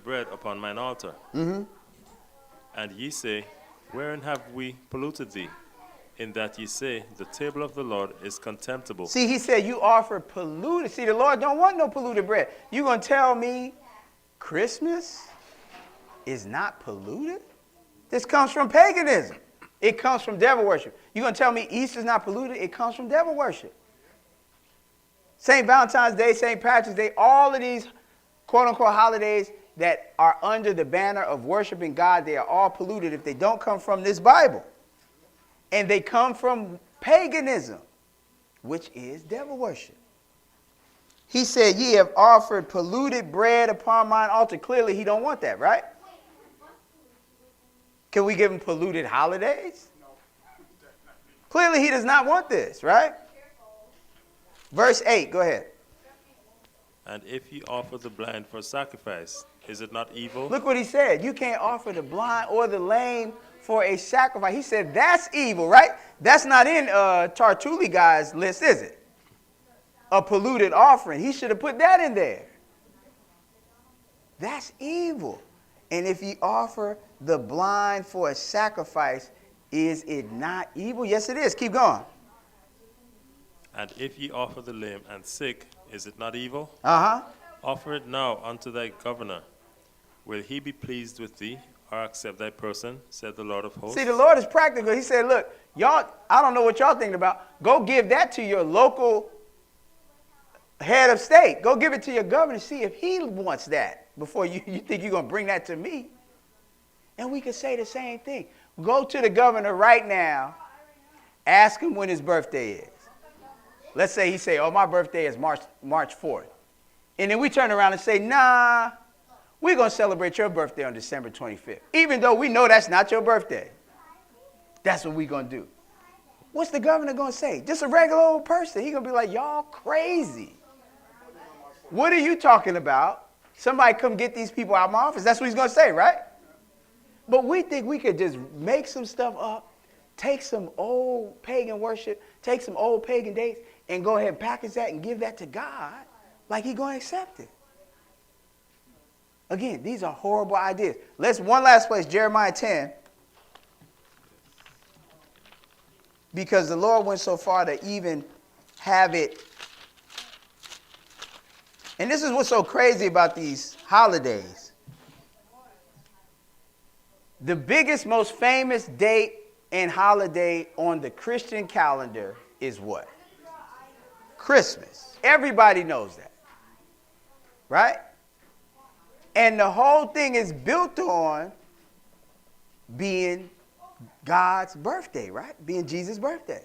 bread upon mine altar. Mm-hmm. And ye say, wherein have we polluted thee? In that ye say, the table of the Lord is contemptible. See, he said you offer polluted. See, the Lord don't want no polluted bread. You going to tell me Christmas is not polluted? This comes from paganism. It comes from devil worship. You going to tell me Easter's not polluted? It comes from devil worship. St. Valentine's Day, St. Patrick's Day, all of these quote-unquote holidays that are under the banner of worshiping God, they are all polluted if they don't come from this Bible. And they come from paganism, which is devil worship. He said, ye have offered polluted bread upon mine altar. Clearly, he don't want that, right? Can we give him polluted holidays? Clearly, he does not want this, right? Verse 8, go ahead. And if ye offer the blind for sacrifice, is it not evil? Look what he said. You can't offer the blind or the lame for a sacrifice. He said that's evil, right? That's not in Tartulli guy's list, is it? A polluted offering. He should have put that in there. That's evil. And if ye offer the blind for a sacrifice, is it not evil? Yes, it is. Keep going. And if ye offer the lame and sick, is it not evil? Uh-huh. Offer it now unto thy governor. Will he be pleased with thee, or accept thy person, said the Lord of hosts? See, the Lord is practical. He said, look, y'all, I don't know what y'all thinking about. Go give that to your local head of state. Go give it to your governor. See if he wants that before you think you're going to bring that to me. And we could say the same thing. Go to the governor right now. Ask him when his birthday is. Let's say he say, oh, my birthday is March 4th. And then we turn around and say, nah, we're going to celebrate your birthday on December 25th. Even though we know that's not your birthday. That's what we're going to do. What's the governor going to say? Just a regular old person. He's going to be like, y'all crazy. What are you talking about? Somebody come get these people out of my office. That's what he's going to say, right? But we think we could just make some stuff up, take some old pagan worship, take some old pagan dates, and go ahead and package that and give that to God like he's going to accept it. Again, these are horrible ideas. One last place, Jeremiah 10. Because the Lord went so far to even have it. And this is what's so crazy about these holidays. The biggest, most famous date and holiday on the Christian calendar is what? Christmas. Everybody knows that. Right? And the whole thing is built on being God's birthday, right? Being Jesus' birthday.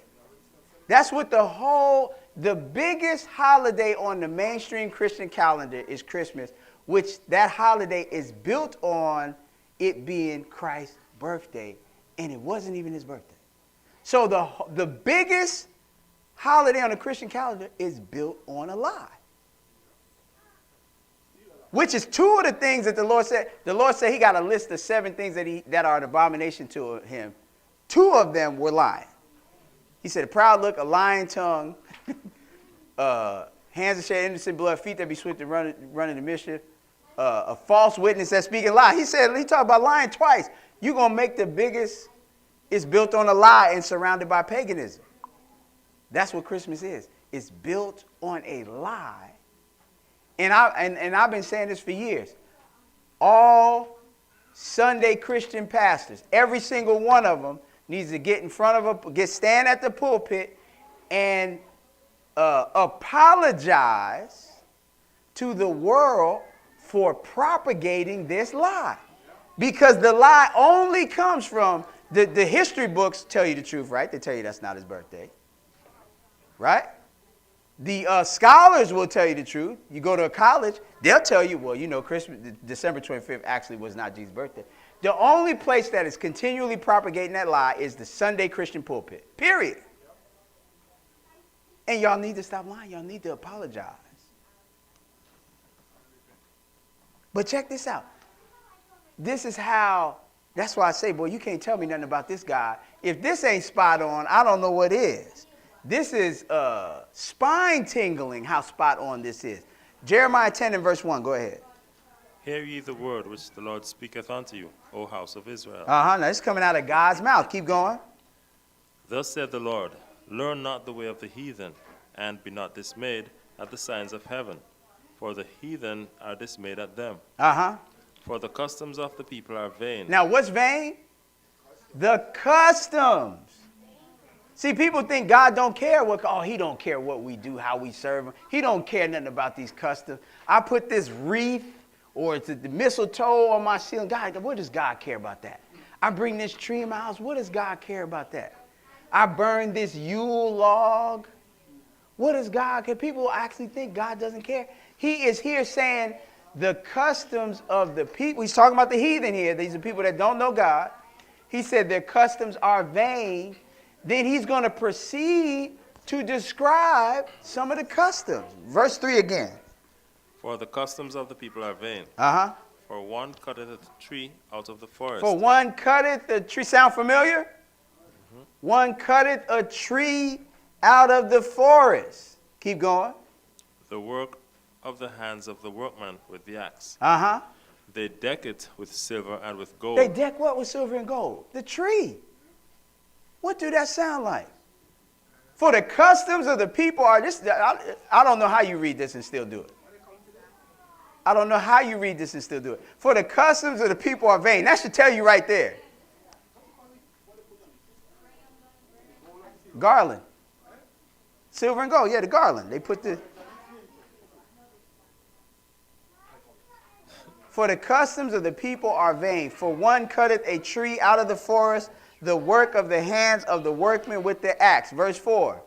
That's what the biggest holiday on the mainstream Christian calendar is Christmas, which that holiday is built on it being Christ's birthday, and it wasn't even his birthday. So the biggest holiday on the Christian calendar is built on a lie. Which is two of the things that the Lord said. The Lord said he got a list of 7 things that are an abomination to him. 2 of them were lying. He said a proud look, a lying tongue, hands that shed innocent blood, feet that be swift to run into mischief, a false witness that speaking lie. He talked about lying twice. You're going to make the biggest, it's built on a lie and surrounded by paganism. That's what Christmas is. It's built on a lie. And I've been saying this for years. All Sunday Christian pastors, every single one of them needs to get in front of stand at the pulpit and apologize to the world for propagating this lie. Because the lie only comes from, the history books tell you the truth, right? They tell you that's not his birthday. Right? The scholars will tell you the truth. You go to a college, they'll tell you, well, you know, Christmas, December 25th actually was not Jesus' birthday. The only place that is continually propagating that lie is the Sunday Christian pulpit, period. And y'all need to stop lying. Y'all need to apologize. But check this out. This is how, that's why I say, boy, you can't tell me nothing about this guy. If this ain't spot on, I don't know what is. This is spine tingling how spot on this is. Jeremiah 10 and verse 1, go ahead. Hear ye the word which the Lord speaketh unto you, O house of Israel. Now it's coming out of God's mouth. Keep going. Thus saith the Lord, learn not the way of the heathen, and be not dismayed at the signs of heaven, for the heathen are dismayed at them. For the customs of the people are vain. Now what's vain? The customs. See, people think God don't care he don't care what we do, how we serve him. He don't care nothing about these customs. I put this wreath or it's the mistletoe on my ceiling. God, what does God care about that? I bring this tree in my house. What does God care about that? I burn this Yule log. What does God care? People actually think God doesn't care. He is here saying the customs of the people. He's talking about the heathen here. These are people that don't know God. He said their customs are vain. Then he's going to proceed to describe some of the customs. Verse 3 again. For the customs of the people are vain. For one cutteth a tree out of the forest. For one cutteth a tree. Sound familiar? One cutteth a tree out of the forest. Keep going. The work of the hands of the workman with the axe. They deck it with silver and with gold. They deck what with silver and gold? The tree. What do that sound like? For the customs of the people are this. I don't know how you read this and still do it. I don't know how you read this and still do it. For the customs of the people are vain. That should tell you right there. Garland. Silver and gold. Yeah, the garland. They put the. For the customs of the people are vain. For one cutteth a tree out of the forest, the work of the hands of the workmen with the axe. Verse 4.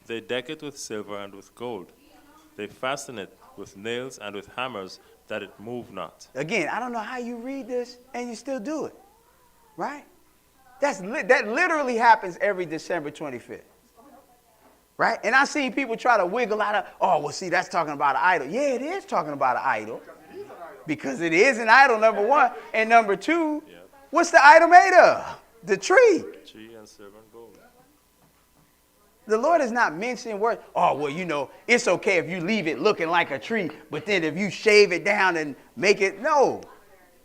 They deck it with silver and with gold. They fasten it with nails and with hammers, that it move not. Again, I don't know how you read this and you still do it. Right? That literally happens every December 25th. Right? And I see people try to wiggle out of, oh, well, see, that's talking about an idol. Yeah, it is talking about an idol. Because it is an idol, number one. And number two, what's the idol made of? The tree. Tree and silver and gold. The Lord is not mentioning words. Oh, well, you know, it's okay if you leave it looking like a tree, but then if you shave it down and make it, no.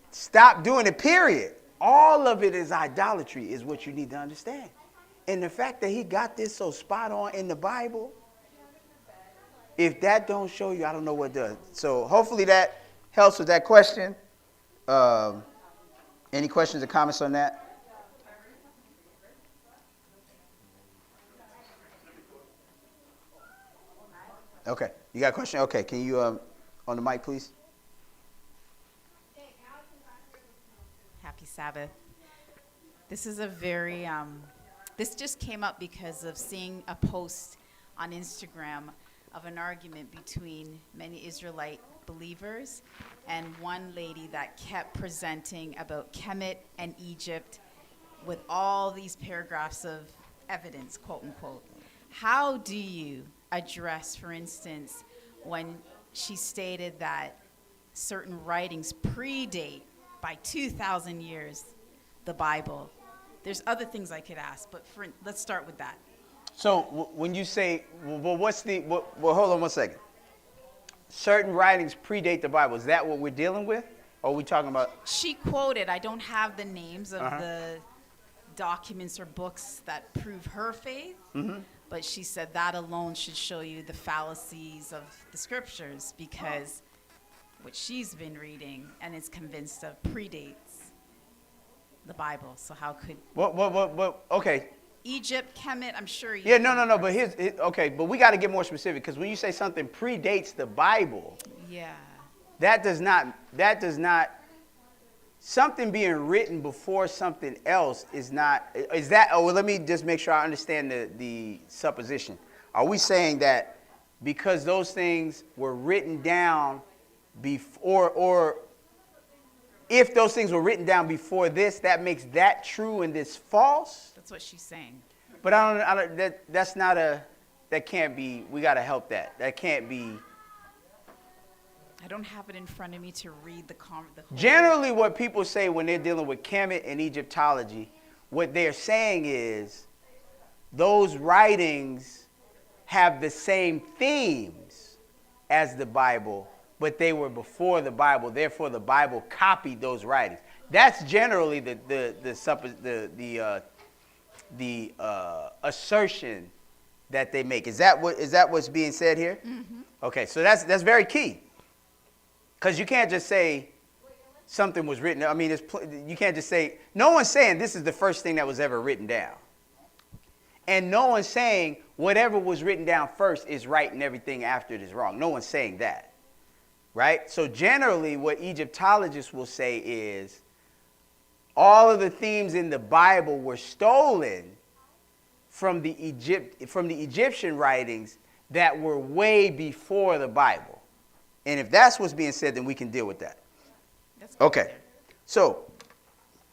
Stop doing it, period. All of it is idolatry is what you need to understand. And the fact that he got this so spot on in the Bible, if that don't show you, I don't know what does. So hopefully that helps with that question. Any questions or comments on that? Okay. You got a question? Okay. Can you, on the mic, please? Happy Sabbath. This is a very, this just came up because of seeing a post on Instagram of an argument between many Israelite believers and one lady that kept presenting about Kemet and Egypt with all these paragraphs of evidence, quote unquote. How do you address, for instance, when she stated that certain writings predate by 2,000 years the Bible? There's other things I could ask, but let's start with that. So when you say, well, well, hold on one second. Certain writings predate the Bible. Is that what we're dealing with? Or are we talking about? She quoted, I don't have the names of Uh-huh. the documents or books that prove her faith, but she said that alone should show you the fallacies of the scriptures, because what she's been reading and is convinced of predates the Bible. So how could What? Okay. Egypt, Kemet, I'm sure you. Yeah, no. But okay. But we got to get more specific, because when you say something predates the Bible, Yeah. that does not. Something being written before something else is not. Is that? Oh, well, let me just make sure I understand the supposition. Are we saying that because those things were written down before, or if those things were written down before this, that makes that true and this false? That's what she's saying. But that's not that can't be, we got to help that. That can't be. I don't have it in front of me to read the whole. Generally, what people say when they're dealing with Kemet and Egyptology, what they're saying is those writings have the same themes as the Bible, but they were before the Bible. Therefore, the Bible copied those writings. That's generally the assertion that they make. Is that what's being said here? Mm-hmm. Okay, so that's very key. Because you can't just say something was written. I mean, you can't just say, no one's saying this is the first thing that was ever written down. And no one's saying whatever was written down first is right and everything after it is wrong. No one's saying that. Right? So generally what Egyptologists will say is all of the themes in the Bible were stolen from the Egyptian writings that were way before the Bible. And if that's what's being said, then we can deal with that. That's good. Okay. So,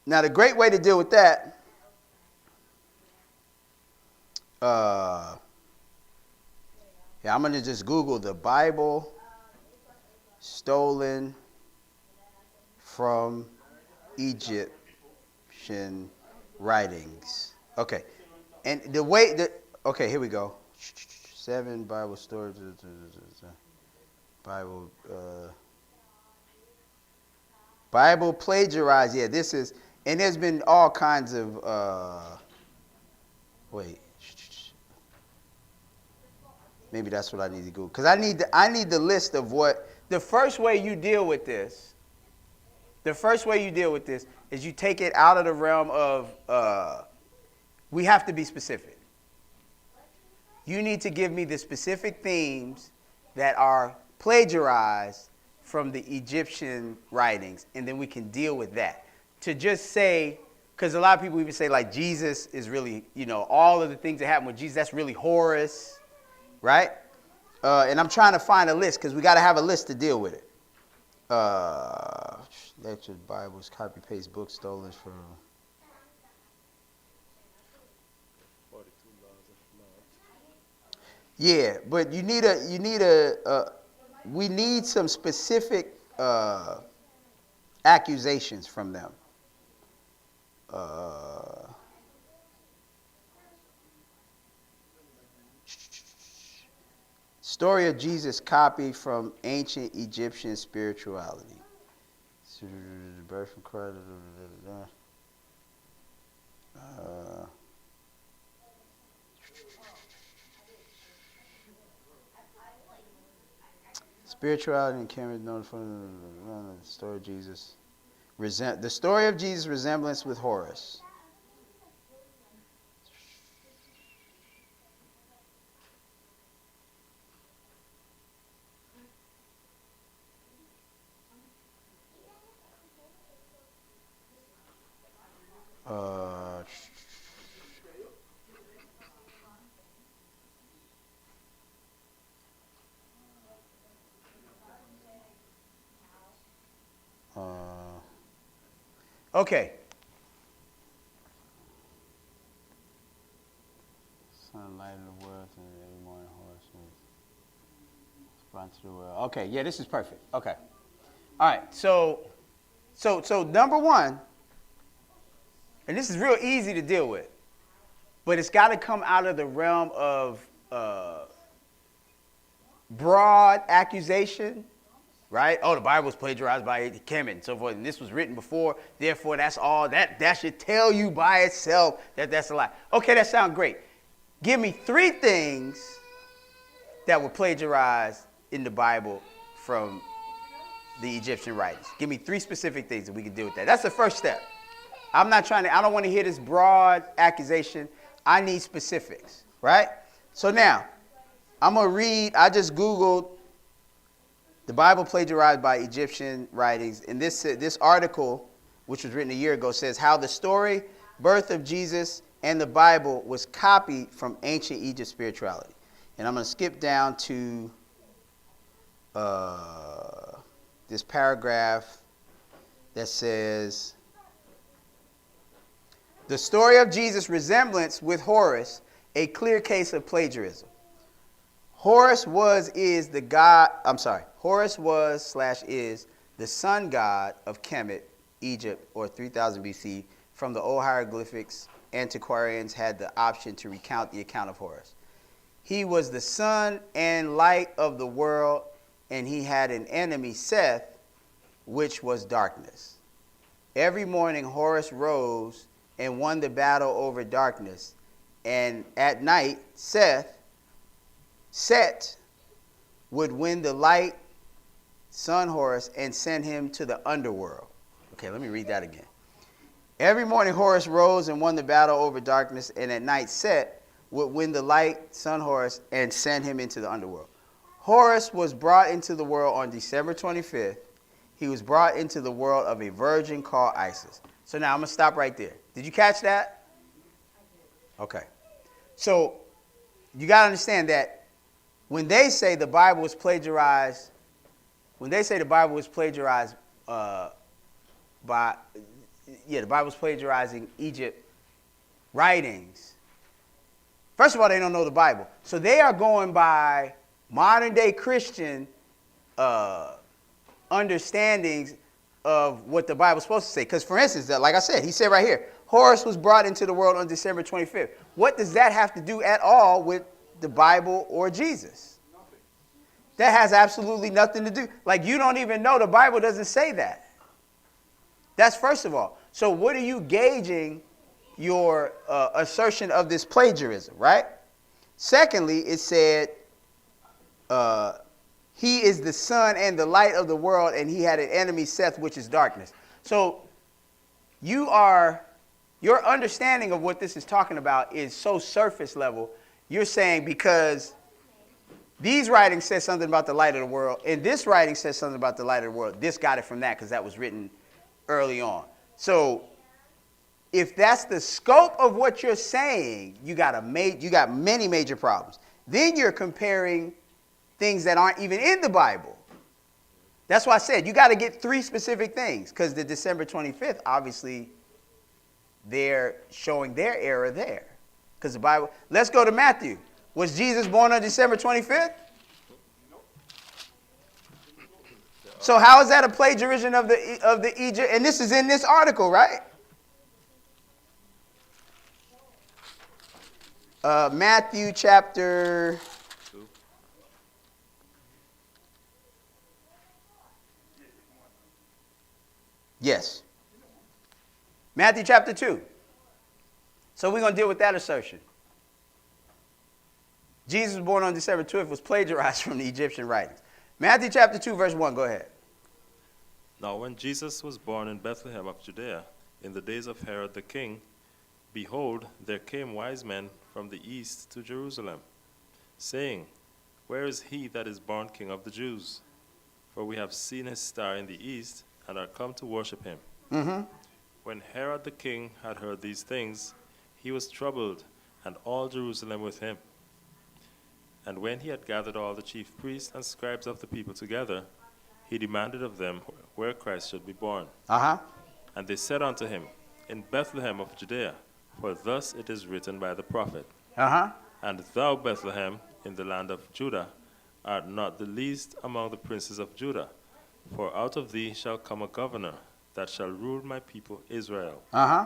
now the great way to deal with that, I'm going to just Google the Bible stolen from Egyptian writings. Okay. And the way that, okay, here we go. 7 Bible stories. Bible plagiarized. Yeah, this is, and there's been all kinds of, maybe that's what I need to Google. Because I need the list of what, the first way you deal with this is you take it out of the realm of, we have to be specific. You need to give me the specific themes that are plagiarized from the Egyptian writings, and then we can deal with that. To just say, because a lot of people even say like Jesus is really, all of the things that happen with Jesus, that's really Horus, right? And I'm trying to find a list because we got to have a list to deal with it. Lectures, Bibles, copy paste books stolen from. 42 laws of love. Yeah, but we need some specific accusations from them. Story of Jesus copied from ancient Egyptian spirituality. Birth from Christ. Spirituality and Cameron known for the story of Jesus. The story of Jesus' resemblance with Horus. Okay. Sunlight of the world and every morning horses. Sprung to the world. Okay, yeah, this is perfect. Okay. All right, so number one, and this is real easy to deal with, but it's got to come out of the realm of broad accusation, right? Oh, the Bible was plagiarized by Kemet and so forth, and this was written before, therefore that's all. That should tell you by itself that that's a lie. Okay, that sounds great. Give me 3 things that were plagiarized in the Bible from the Egyptian writings. Give me 3 specific things that we can deal with that. That's the first step. I don't want to hear this broad accusation. I need specifics, right? So now, I'm going to read, I just Googled the Bible plagiarized by Egyptian writings. And this article, which was written a year ago, says how the story, birth of Jesus, and the Bible was copied from ancient Egypt spirituality. And I'm going to skip down to this paragraph that says, the story of Jesus' resemblance with Horus, a clear case of plagiarism. Horus was / is the sun god of Kemet, Egypt, or 3000 BC. From the old hieroglyphics, antiquarians had the option to recount the account of Horus. He was the sun and light of the world, and he had an enemy, Seth, which was darkness. Every morning Horus rose and won the battle over darkness, and at night Set would win the light, sun Horus, and send him to the underworld. Okay, let me read that again. Every morning Horus rose and won the battle over darkness, and at night Set would win the light, sun Horus, and send him into the underworld. Horus was brought into the world on December 25th. He was brought into the world of a virgin called Isis. So now I'm going to stop right there. Did you catch that? Okay. So you got to understand that when they say the Bible was plagiarized, the Bible was plagiarizing Egypt writings. First of all, they don't know the Bible. So they are going by modern day Christian understandings of what the Bible is supposed to say. Because, for instance, like I said, he said right here, Horus was brought into the world on December 25th. What does that have to do at all with the Bible or Jesus? Nothing. That has absolutely nothing to do. Like, you don't even know the Bible doesn't say that. That's first of all. So what are you gauging your assertion of this plagiarism, right? Secondly, it said, he is the sun and the light of the world, and he had an enemy, Seth, which is darkness. So your understanding of what this is talking about is so surface level. You're saying because these writings said something about the light of the world, and this writing says something about the light of the world. This got it from that because that was written early on. So if that's the scope of what you're saying, you got many major problems. Then you're comparing things that aren't even in the Bible. That's why I said you got to get 3 specific things, because the December 25th, obviously, they're showing their error there. Because the Bible, let's go to Matthew. Was Jesus born on December 25th? So how is that a plagiarism of the Egypt? And this is in this article, right? Matthew chapter 2. Yes. Matthew chapter 2. So we're going to deal with that assertion. Jesus was born on December 12th was plagiarized from the Egyptian writings. Matthew chapter 2, verse 1. Go ahead. Now when Jesus was born in Bethlehem of Judea, in the days of Herod the king, behold, there came wise men from the east to Jerusalem, saying, where is he that is born King of the Jews? For we have seen his star in the east, and are come to worship him. Mm-hmm. When Herod the king had heard these things, he was troubled, and all Jerusalem with him. And when he had gathered all the chief priests and scribes of the people together, he demanded of them where Christ should be born. Uh-huh. And they said unto him, in Bethlehem of Judea, for thus it is written by the prophet. Uh-huh. And thou, Bethlehem, in the land of Judah, art not the least among the princes of Judah, for out of thee shall come a governor that shall rule my people Israel. Uh-huh.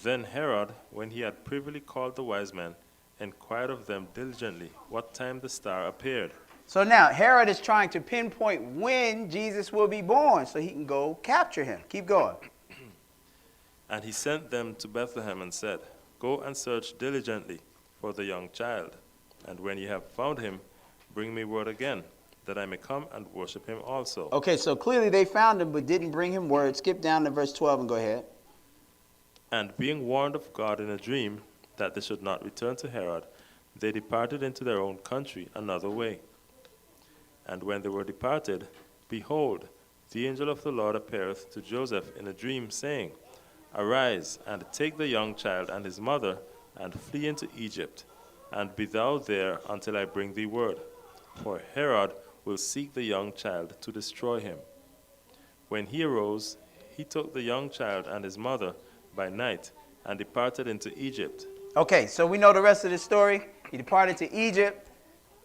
Then Herod, when he had privily called the wise men, inquired of them diligently what time the star appeared. So now Herod is trying to pinpoint when Jesus will be born so he can go capture him. Keep going. And he sent them to Bethlehem and said, Go and search diligently for the young child, and when ye have found him, bring me word again, that I may come and worship him also. Okay, so clearly they found him but didn't bring him word. Skip down to verse 12 and go ahead. And being warned of God in a dream that they should not return to Herod, they departed into their own country another way. And when they were departed, behold, the angel of the Lord appeareth to Joseph in a dream, saying, Arise, and take the young child and his mother, and flee into Egypt, and be thou there until I bring thee word. For Herod will seek the young child to destroy him. When he arose, he took the young child and his mother by night, and departed into Egypt. Okay, so we know the rest of the story. He departed to Egypt.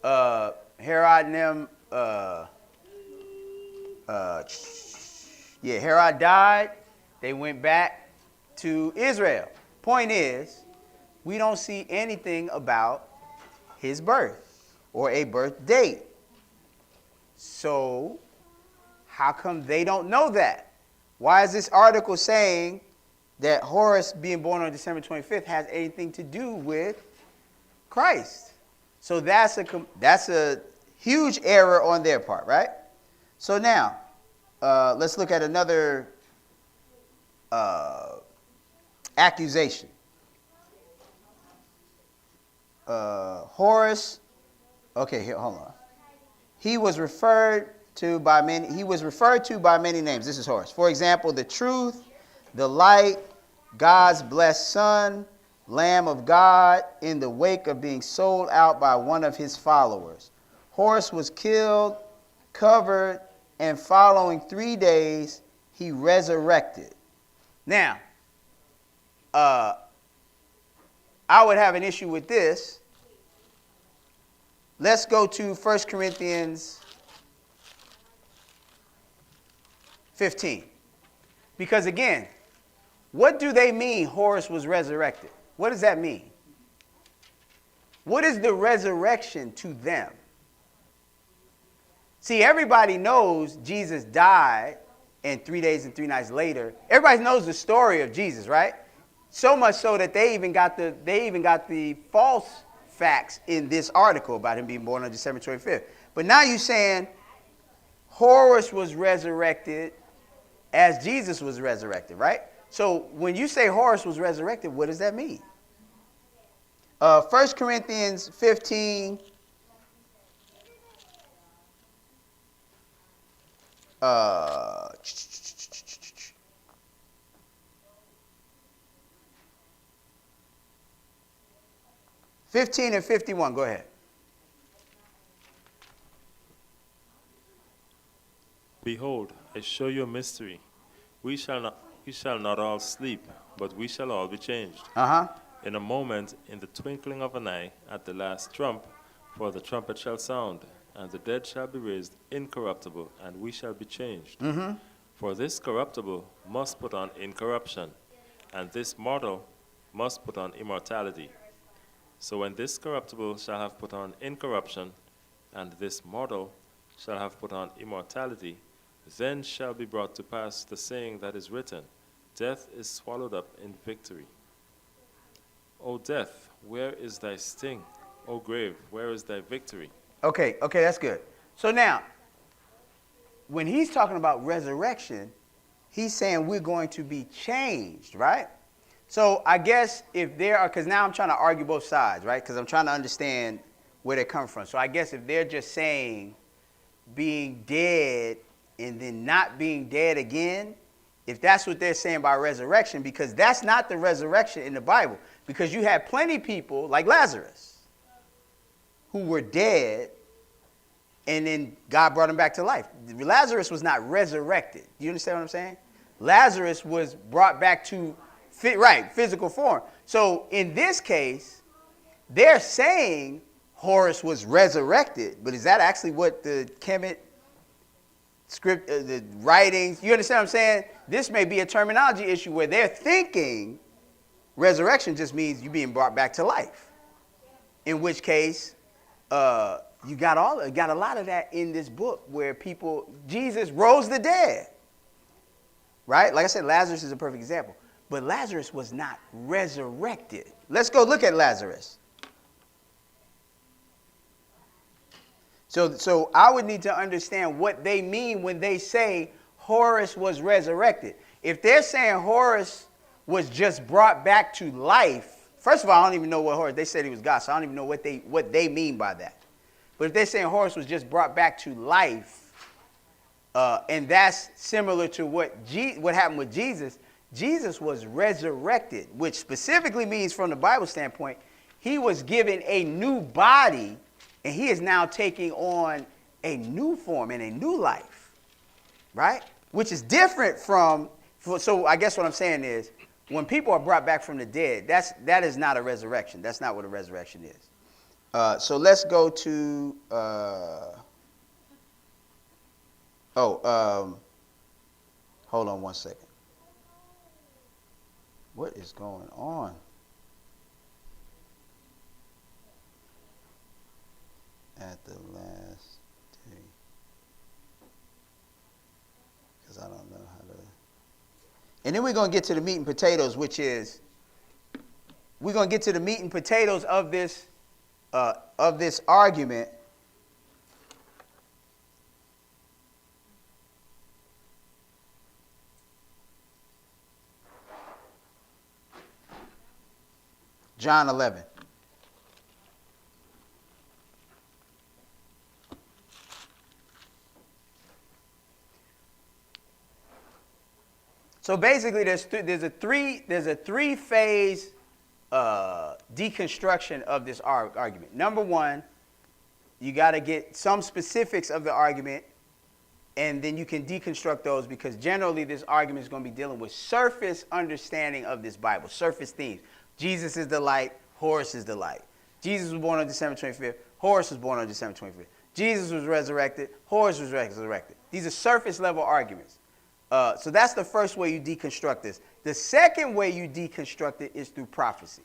Herod and them, Herod died. They went back to Israel. Point is, we don't see anything about his birth or a birth date. So, how come they don't know that? Why is this article saying that Horus being born on December 25th has anything to do with Christ? So that's a huge error on their part, right? So now, let's look at another accusation. Horus, okay, here, hold on. He was referred to by many names. This is Horus. For example, the truth, the light, God's blessed son, Lamb of God, in the wake of being sold out by one of his followers. Horus was killed, covered, and following 3 days, he resurrected. Now, I would have an issue with this. Let's go to 1 Corinthians 15. Because again, what do they mean Horus was resurrected? What does that mean? What is the resurrection to them? See, everybody knows Jesus died, and 3 days and 3 nights later, everybody knows the story of Jesus, right? So much so that they even got the false facts in this article about him being born on December 25th. But now you're saying Horus was resurrected as Jesus was resurrected, right? So when you say Horus was resurrected, what does that mean? 1 Corinthians 15. 15 and 51, go ahead. Behold, I show you a mystery. We shall not all sleep, but we shall all be changed. In a moment, in the twinkling of an eye, at the last trump, for the trumpet shall sound, and the dead shall be raised incorruptible, and we shall be changed. For this corruptible must put on incorruption, and this mortal must put on immortality. So when this corruptible shall have put on incorruption, and this mortal shall have put on immortality, then shall be brought to pass the saying that is written, Death is swallowed up in victory. O death, where is thy sting? O grave, where is thy victory? Okay, that's good. So now, when he's talking about resurrection, he's saying we're going to be changed, right? So I guess if there are, because now I'm trying to argue both sides, right? Because I'm trying to understand where they come from. So I guess if they're just saying being dead and then not being dead again, if that's what they're saying by resurrection, because that's not the resurrection in the Bible. Because you had plenty of people like Lazarus who were dead and then God brought him back to life. Lazarus was not resurrected. Do you understand what I'm saying? Lazarus was brought back to physical form. So in this case, they're saying Horus was resurrected, but is that actually what the Kemet script, the writings, you understand what I'm saying? This may be a terminology issue where they're thinking Resurrection just means you being brought back to life. In which case, you got a lot of that in this book where Jesus rose the dead. Right? Like I said, Lazarus is a perfect example. But Lazarus was not resurrected. Let's go look at Lazarus. So I would need to understand what they mean when they say Horus was resurrected. If they're saying Horus was just brought back to life, first of all, I don't even know what Horus, they said he was God, so I don't even know what they mean by that. But if they're saying Horus was just brought back to life, and that's similar to what happened with Jesus, Jesus was resurrected, which specifically means from the Bible standpoint, he was given a new body, and he is now taking on a new form and a new life, right? Which is different so I guess what I'm saying is, when people are brought back from the dead, that is not a resurrection. That's not what a resurrection is. So let's go to, hold on one second. What is going on? At the last day. Because I don't know how to. And then we're going to get to the meat and potatoes, which is, we're going to get to the meat and potatoes of this argument. John 11. So basically, there's a three-phase deconstruction of this argument. Number one, you got to get some specifics of the argument, and then you can deconstruct those, because generally this argument is going to be dealing with surface understanding of this Bible, surface themes. Jesus is the light, Horus is the light. Jesus was born on December 25th, Horus was born on December 25th. Jesus was resurrected, Horus was resurrected. These are surface level arguments. So that's the first way you deconstruct this. The second way you deconstruct it is through prophecy.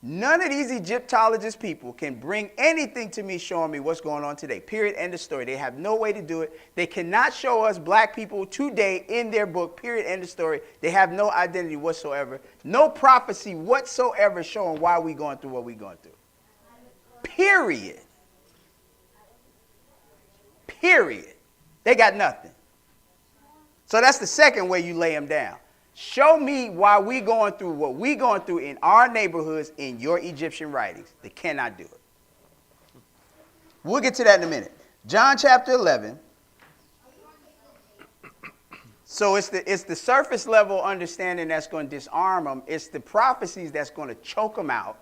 None of these Egyptologist people can bring anything to me showing me what's going on today. Period. End of story. They have no way to do it. They cannot show us black people today in their book. Period. End of story. They have no identity whatsoever. No prophecy whatsoever showing why we're going through what we're going through. Period. Period. They got nothing. So that's the second way you lay them down. Show me why we going through what we going through in our neighborhoods in your Egyptian writings. They cannot do it. We'll get to that in a minute. John chapter 11. So it's the surface level understanding that's going to disarm them. It's the prophecies that's going to choke them out.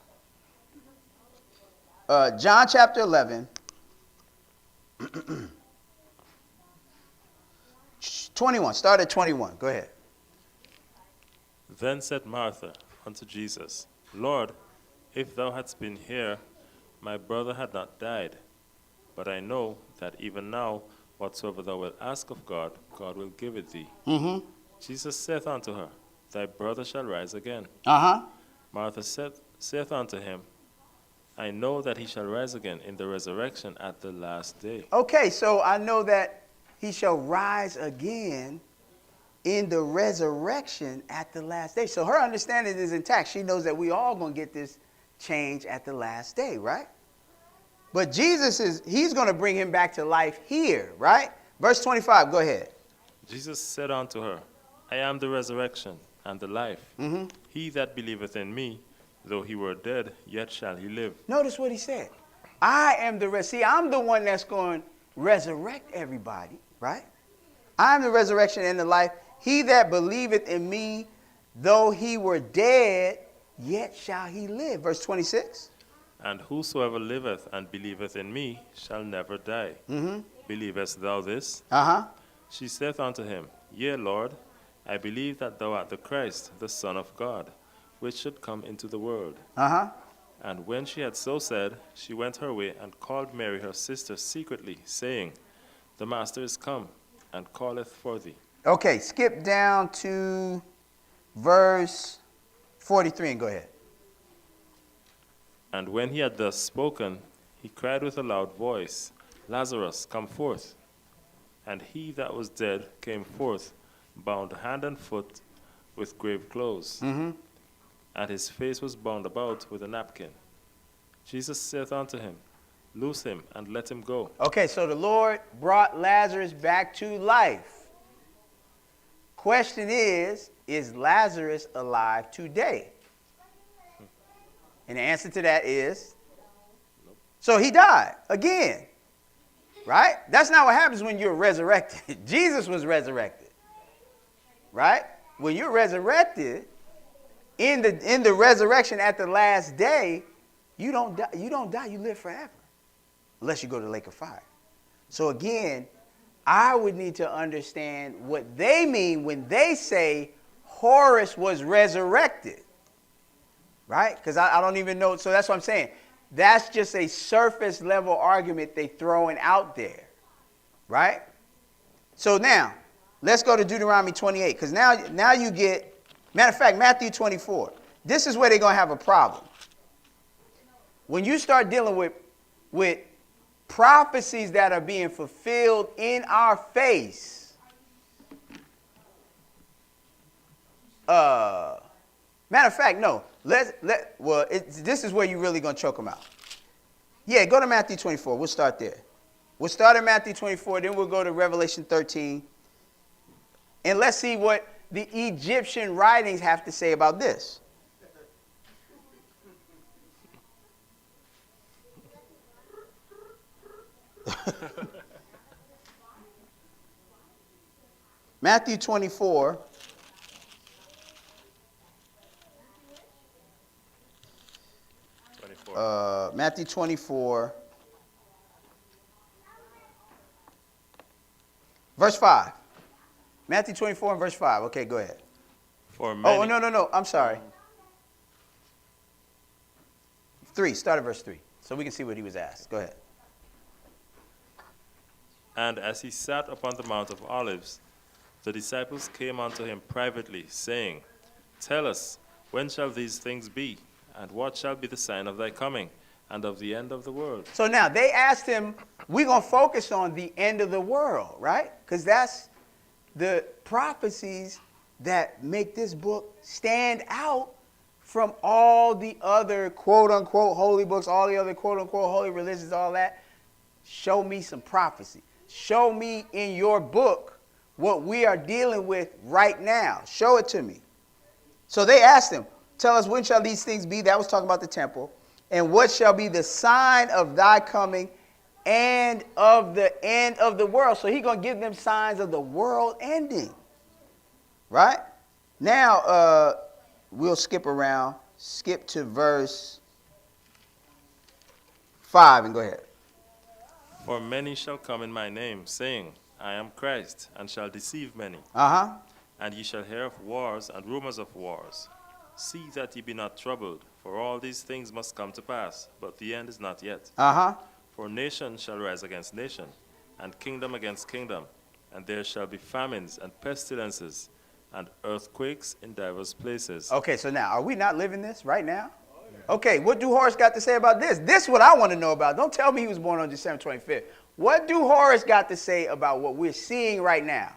John chapter 11. 21. Start at 21. Go ahead. Then said Martha unto Jesus, Lord, if thou hadst been here, my brother had not died. But I know that even now, whatsoever thou wilt ask of God, God will give it thee. Mm-hmm. Jesus saith unto her, Thy brother shall rise again. Martha saith unto him, I know that he shall rise again in the resurrection at the last day. Okay, so I know that he shall rise again in the resurrection at the last day. So her understanding is intact. She knows that we all going to get this change at the last day, right? But Jesus he's going to bring him back to life here, right? Verse 25, go ahead. Jesus said unto her, I am the resurrection and the life. Mm-hmm. He that believeth in me, though he were dead, yet shall he live. Notice what he said. I am the See, I'm the one that's going to resurrect everybody, right? I am the resurrection and the life. He that believeth in me, though he were dead, yet shall he live. Verse 26. And whosoever liveth and believeth in me shall never die. Mm-hmm. Believest thou this? Uh-huh. She saith unto him, Yea, Lord, I believe that thou art the Christ, the Son of God, which should come into the world. Uh-huh. And when she had so said, she went her way and called Mary her sister secretly, saying, The Master is come, and calleth for thee. Okay, skip down to verse 43 and go ahead. And when he had thus spoken, he cried with a loud voice, Lazarus, come forth. And he that was dead came forth, bound hand and foot with grave clothes, and his face was bound about with a napkin. Jesus saith unto him, Loose him and let him go. Okay, so the Lord brought Lazarus back to life. Question is Lazarus alive today? And the answer to that is, so he died again, right? That's not what happens when you're resurrected. Jesus was resurrected, right? When you're resurrected, in the resurrection at the last day, you don't die, you live forever. Unless you go to the lake of fire. So again, I would need to understand what they mean when they say Horus was resurrected. Right? Because I don't even know. So that's what I'm saying. That's just a surface level argument they throwing out there. Right? So now, let's go to Deuteronomy 28. Because now you get, matter of fact, Matthew 24. This is where they're going to have a problem. When you start dealing with prophecies that are being fulfilled in our face. Matter of fact, no. This is where you're really going to choke them out. Yeah, go to Matthew 24. We'll start there. We'll start at Matthew 24, then we'll go to Revelation 13. And let's see what the Egyptian writings have to say about this. Matthew 24. Matthew 24. Verse 5. Matthew 24 and verse 5. Okay, go ahead. For many, Oh, no. I'm sorry. 3. Start at verse 3. So we can see what he was asked. Go ahead. And as he sat upon the Mount of Olives, the disciples came unto him privately, saying, Tell us, when shall these things be? And what shall be the sign of thy coming, and of the end of the world? So now they asked him, we're going to focus on the end of the world, right? Because that's the prophecies that make this book stand out from all the other quote-unquote holy books, all the other quote-unquote holy religions, all that. Show me some prophecy. Show me in your book what we are dealing with right now. Show it to me. So they asked him, tell us, when shall these things be? That was talking about the temple. And what shall be the sign of thy coming and of the end of the world? So he's going to give them signs of the world ending. Right? Now, we'll skip around. Skip to verse 5 and go ahead. For many shall come in my name, saying, I am Christ, and shall deceive many. And ye shall hear of wars and rumors of wars. See that ye be not troubled, for all these things must come to pass, but the end is not yet. For nation shall rise against nation, and kingdom against kingdom, and there shall be famines and pestilences, and earthquakes in divers places. Okay, so now, are we not living this right now? Okay, what do Horus got to say about this? This is what I want to know about. Don't tell me he was born on December 25th. What do Horus got to say about what we're seeing right now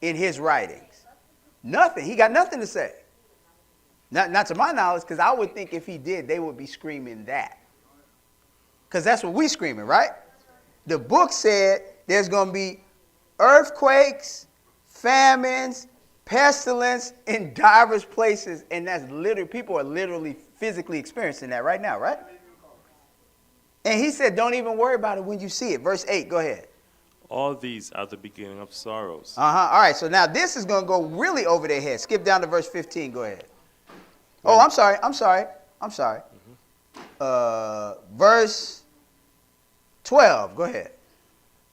in his writings? Nothing. He got nothing to say. Not to my knowledge, because I would think if he did, they would be screaming that. Because that's what we're screaming, right? The book said there's going to be earthquakes, famines, pestilence in diverse places, and that's literally, people are literally physically experiencing that right now, right? And he said, don't even worry about it when you see it. Verse 8, go ahead. All these are the beginning of sorrows. All right, so now this is going to go really over their head. Skip down to verse 15, go ahead. Oh, I'm sorry. Verse 12, go ahead.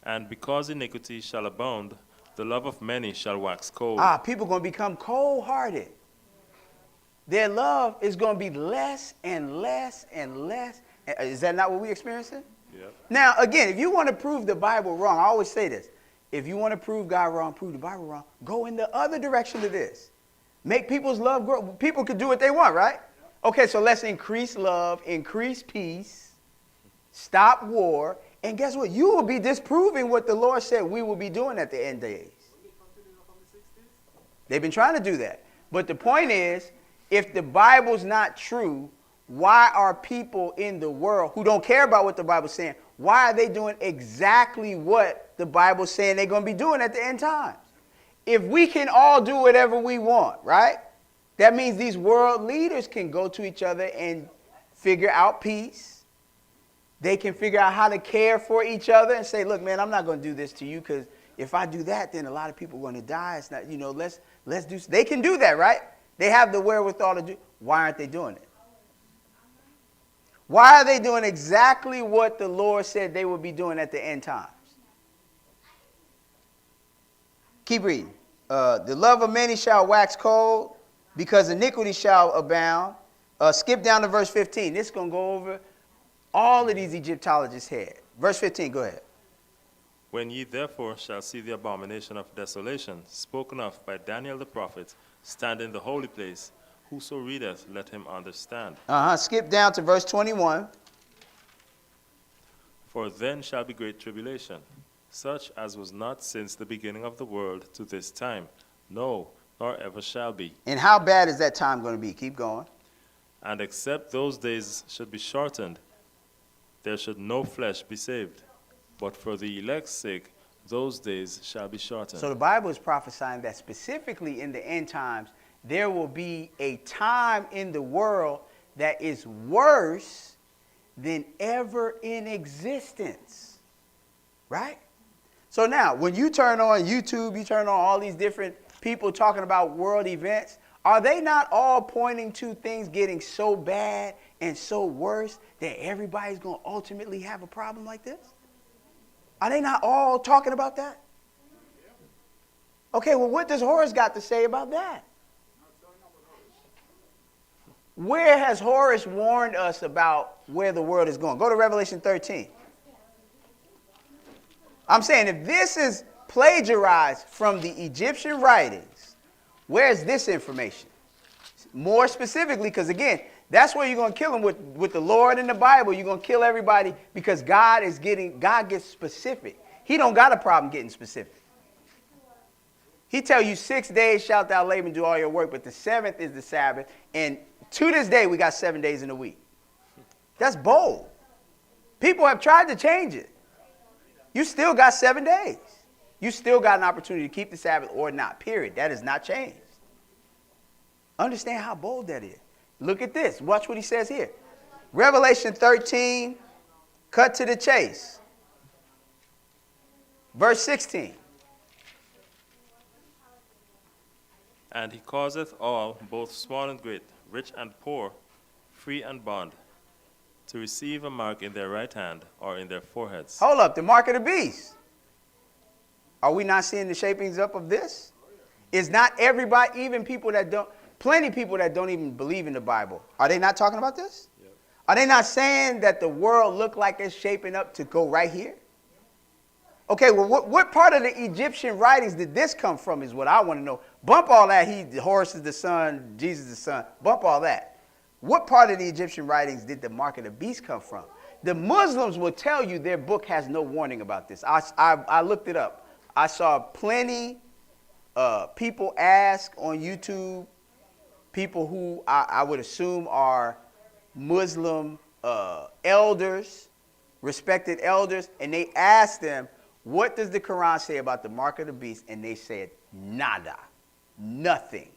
And because iniquity shall abound, the love of many shall wax cold. People are going to become cold-hearted. Their love is going to be less and less and less. Is that not what we're experiencing? Yep. Now, again, if you want to prove the Bible wrong, I always say this. If you want to prove God wrong, prove the Bible wrong, go in the other direction of this. Make people's love grow. People could do what they want, right? Okay, so let's increase love, increase peace, stop war, and guess what? You will be disproving what the Lord said we will be doing at the end days. They've been trying to do that. But the point is, if the Bible's not true, why are people in the world who don't care about what the Bible's saying, why are they doing exactly what the Bible's saying they're going to be doing at the end times? If we can all do whatever we want, right? That means these world leaders can go to each other and figure out peace. They can figure out how to care for each other and say, look, man, I'm not going to do this to you because if I do that, then a lot of people are going to die. It's not, let's do. They can do that, right? They have the wherewithal to do. Why aren't they doing it? Why are they doing exactly what the Lord said they would be doing at the end times? Keep reading. The love of many shall wax cold, because iniquity shall abound. Skip down to verse 15. This is going to go over all of these Egyptologists' head. Verse 15, go ahead. When ye therefore shall see the abomination of desolation, spoken of by Daniel the prophet, stand in the holy place, whoso readeth, let him understand. Skip down to verse 21. For then shall be great tribulation, such as was not since the beginning of the world to this time, no, nor ever shall be. And how bad is that time going to be? Keep going. And except those days should be shortened, there should no flesh be saved. But for the elect's sake, those days shall be shortened. So the Bible is prophesying that specifically in the end times, there will be a time in the world that is worse than ever in existence. Right? So now, when you turn on YouTube, you turn on all these different people talking about world events, are they not all pointing to things getting so bad and so worse that everybody's going to ultimately have a problem like this? Are they not all talking about that? Okay, well, what does Horace got to say about that? Where has Horace warned us about where the world is going? Go to Revelation 13. I'm saying if this is plagiarized from the Egyptian writings, where's this information? More specifically, because again, that's where you're going to kill them with the Lord in the Bible. You're going to kill everybody because God gets specific. He don't got a problem getting specific. He tell you 6 days shalt thou labor and do all your work, but the seventh is the Sabbath. And to this day, we got 7 days in a week. That's bold. People have tried to change it. You still got 7 days. You still got an opportunity to keep the Sabbath or not, period. That has not changed. Understand how bold that is. Look at this. Watch what he says here. Revelation 13, cut to the chase. Verse 16. And he causeth all, both small and great, rich and poor, free and bond, to receive a mark in their right hand or in their foreheads. Hold up, the mark of the beast. Are we not seeing the shapings up of this? Is not everybody, even people that don't, plenty of people that don't even believe in the Bible, are they not talking about this? Yep. Are they not saying that the world look like it's shaping up to go right here? Okay, well, what part of the Egyptian writings did this come from is what I want to know. Bump all that. Horus is the son, Jesus is the son. Bump all that. What part of the Egyptian writings did the mark of the beast come from? The Muslims will tell you their book has no warning about this. I looked it up. I saw plenty people ask on YouTube, people who I would assume are Muslim elders, respected elders, and they asked them, what does the Quran say about the mark of the beast? And they said, nada, nothing.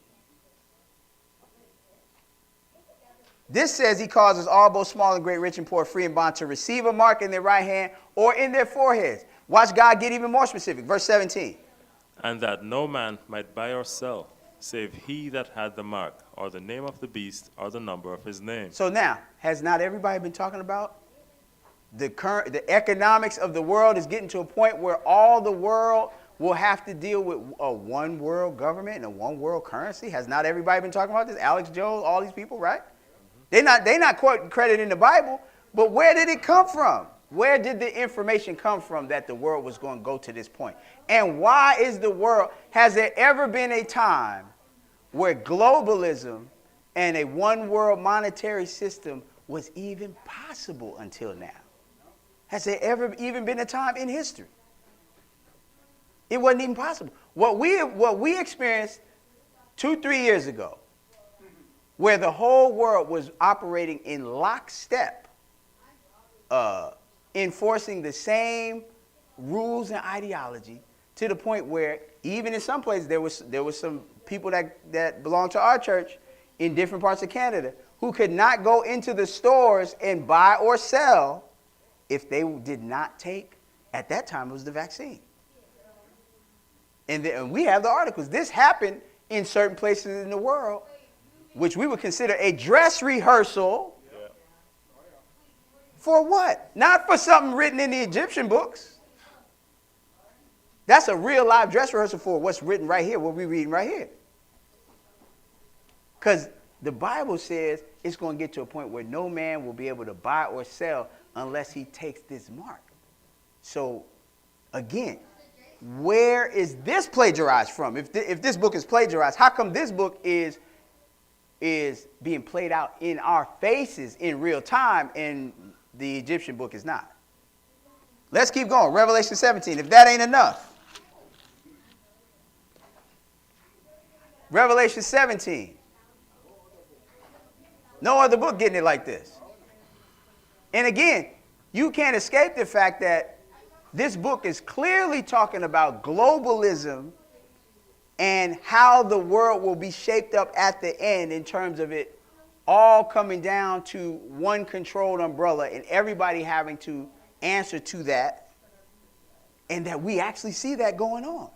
This says he causes all, both small and great, rich and poor, free and bond, to receive a mark in their right hand or in their foreheads. Watch God get even more specific. Verse 17. And that no man might buy or sell, save he that had the mark, or the name of the beast, or the number of his name. So now, has not everybody been talking about the economics of the world is getting to a point where all the world will have to deal with a one world government and a one world currency? Has not everybody been talking about this? Alex Jones, all these people, right? They're not quoting credit in the Bible, but where did it come from? Where did the information come from that the world was going to go to this point? And why is the world, has there ever been a time where globalism and a one world monetary system was even possible until now. Has there ever even been a time in history? It wasn't even possible. What we experienced 2-3 years ago, where the whole world was operating in lockstep, enforcing the same rules and ideology, to the point where even in some places there was some people that belonged to our church in different parts of Canada who could not go into the stores and buy or sell if they did not take, at that time it was the vaccine. And we have the articles. This happened in certain places in the world, which we would consider a dress rehearsal. Yeah. For what? Not for something written in the Egyptian books. That's a real live dress rehearsal for what's written right here, what we're reading right here. Because the Bible says it's going to get to a point where no man will be able to buy or sell unless he takes this mark. So, again, where is this plagiarized from? If this book is plagiarized, how come this book is being played out in our faces in real time and the Egyptian book is not? Let's keep going. Revelation 17, if that ain't enough. Revelation 17. No other book getting it like this. And again, you can't escape the fact that this book is clearly talking about globalism and how the world will be shaped up at the end in terms of it all coming down to one controlled umbrella and everybody having to answer to that, and that we actually see that going on.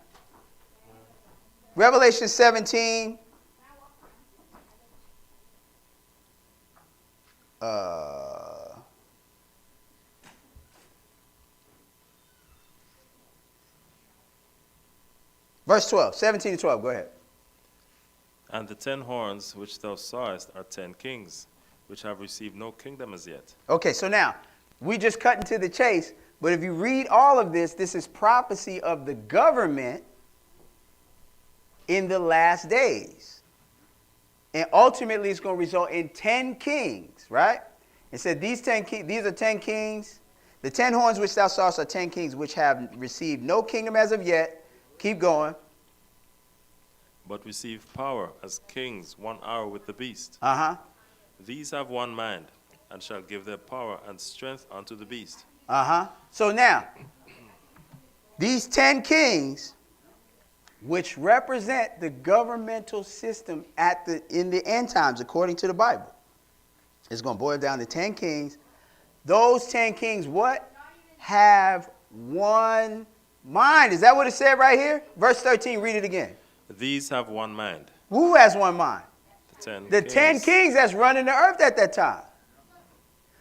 Revelation 17. Verse 12, 17 to 12, go ahead. And the 10 horns which thou sawest are 10 kings, which have received no kingdom as yet. Okay, so now, we just cut into the chase, but if you read all of this, this is prophecy of the government in the last days. And ultimately, it's going to result in 10 kings, right? It said these are 10 kings. The 10 horns which thou sawest are 10 kings, which have received no kingdom as of yet. Keep going. But receive power as kings 1 hour with the beast. Uh-huh. These have one mind, and shall give their power and strength unto the beast. Uh-huh. So now, these 10 kings, which represent the governmental system in the end times, according to the Bible, it's going to boil down to 10 kings. Those 10 kings, what? Have one mind. Is that what it said right here? Verse 13, read it again. These have one mind. Who has one mind? The 10 kings that's running the earth at that time.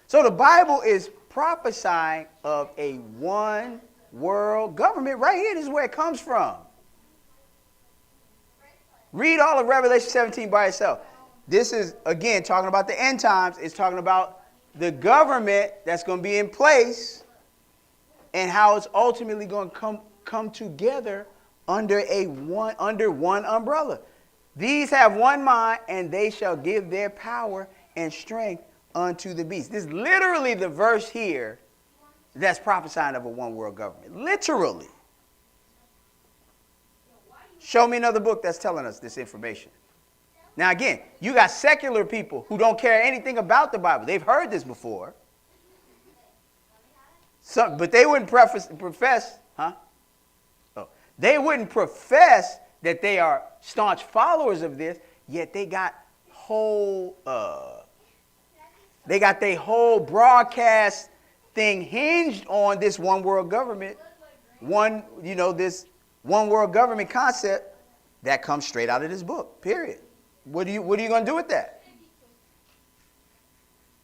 So the Bible is prophesying of a one world government. Right here, this is where it comes from. Read all of Revelation 17 by itself. This is, again, talking about the end times. It's talking about the government that's going to be in place and how it's ultimately going to come together under one umbrella. These have one mind, and they shall give their power and strength unto the beast. This is literally the verse here that's prophesying of a one world government. Literally. Show me another book that's telling us this information. Now again, you got secular people who don't care anything about the Bible. They've heard this before. But they wouldn't profess, huh? Oh, they wouldn't profess that they are staunch followers of this, yet they got their whole broadcast thing hinged on this one world government, this one world government concept that comes straight out of this book, period. What are you going to do with that?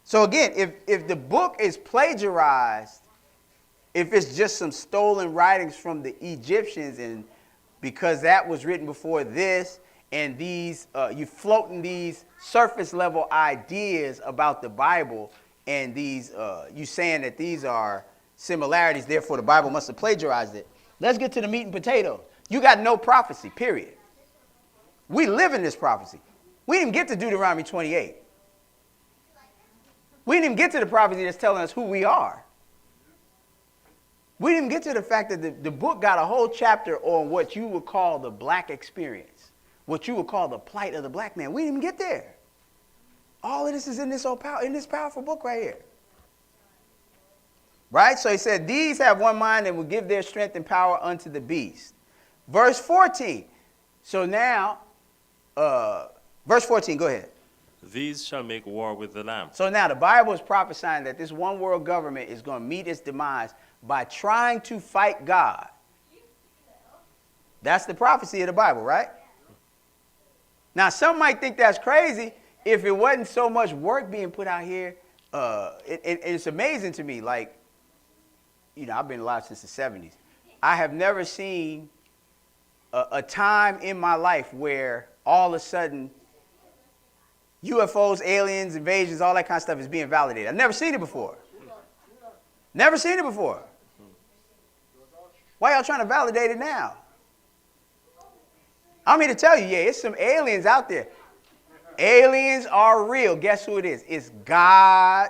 So again, if the book is plagiarized, if it's just some stolen writings from the Egyptians, and because that was written before this, and these you floating these surface level ideas about the Bible, and these you saying that these are similarities, therefore the Bible must have plagiarized it. Let's get to the meat and potatoes. You got no prophecy, period. We live in this prophecy. We didn't get to Deuteronomy 28. We didn't even get to the prophecy that's telling us who we are. We didn't get to the fact that the book got a whole chapter on what you would call the black experience, what you would call the plight of the black man. We didn't even get there. All of this is in this powerful book right here. Right? So he said, these have one mind and will give their strength and power unto the beast. Verse 14. So now, verse 14, go ahead. These shall make war with the Lamb. So now the Bible is prophesying that this one world government is going to meet its demise by trying to fight God. That's the prophecy of the Bible, right? Now, some might think that's crazy if it wasn't so much work being put out here. It's amazing to me. Like, you know, I've been alive since the 70s. I have never seen a time in my life where all of a sudden UFOs, aliens, invasions, all that kind of stuff is being validated. I've never seen it before. Never seen it before. Why y'all trying to validate it now? I'm here to tell you, yeah, it's some aliens out there. Aliens are real. Guess who it is? It's God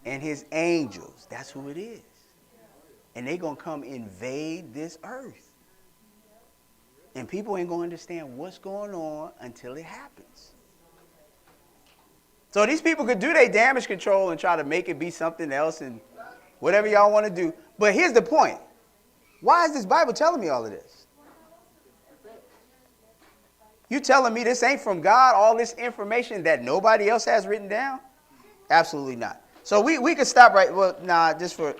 and his angels. That's who it is. And they're going to come invade this earth. And people ain't going to understand what's going on until it happens. So these people could do their damage control and try to make it be something else and whatever y'all want to do. But here's the point. Why is this Bible telling me all of this? You telling me this ain't from God, all this information that nobody else has written down? Absolutely not. So we could stop right, well, nah, just for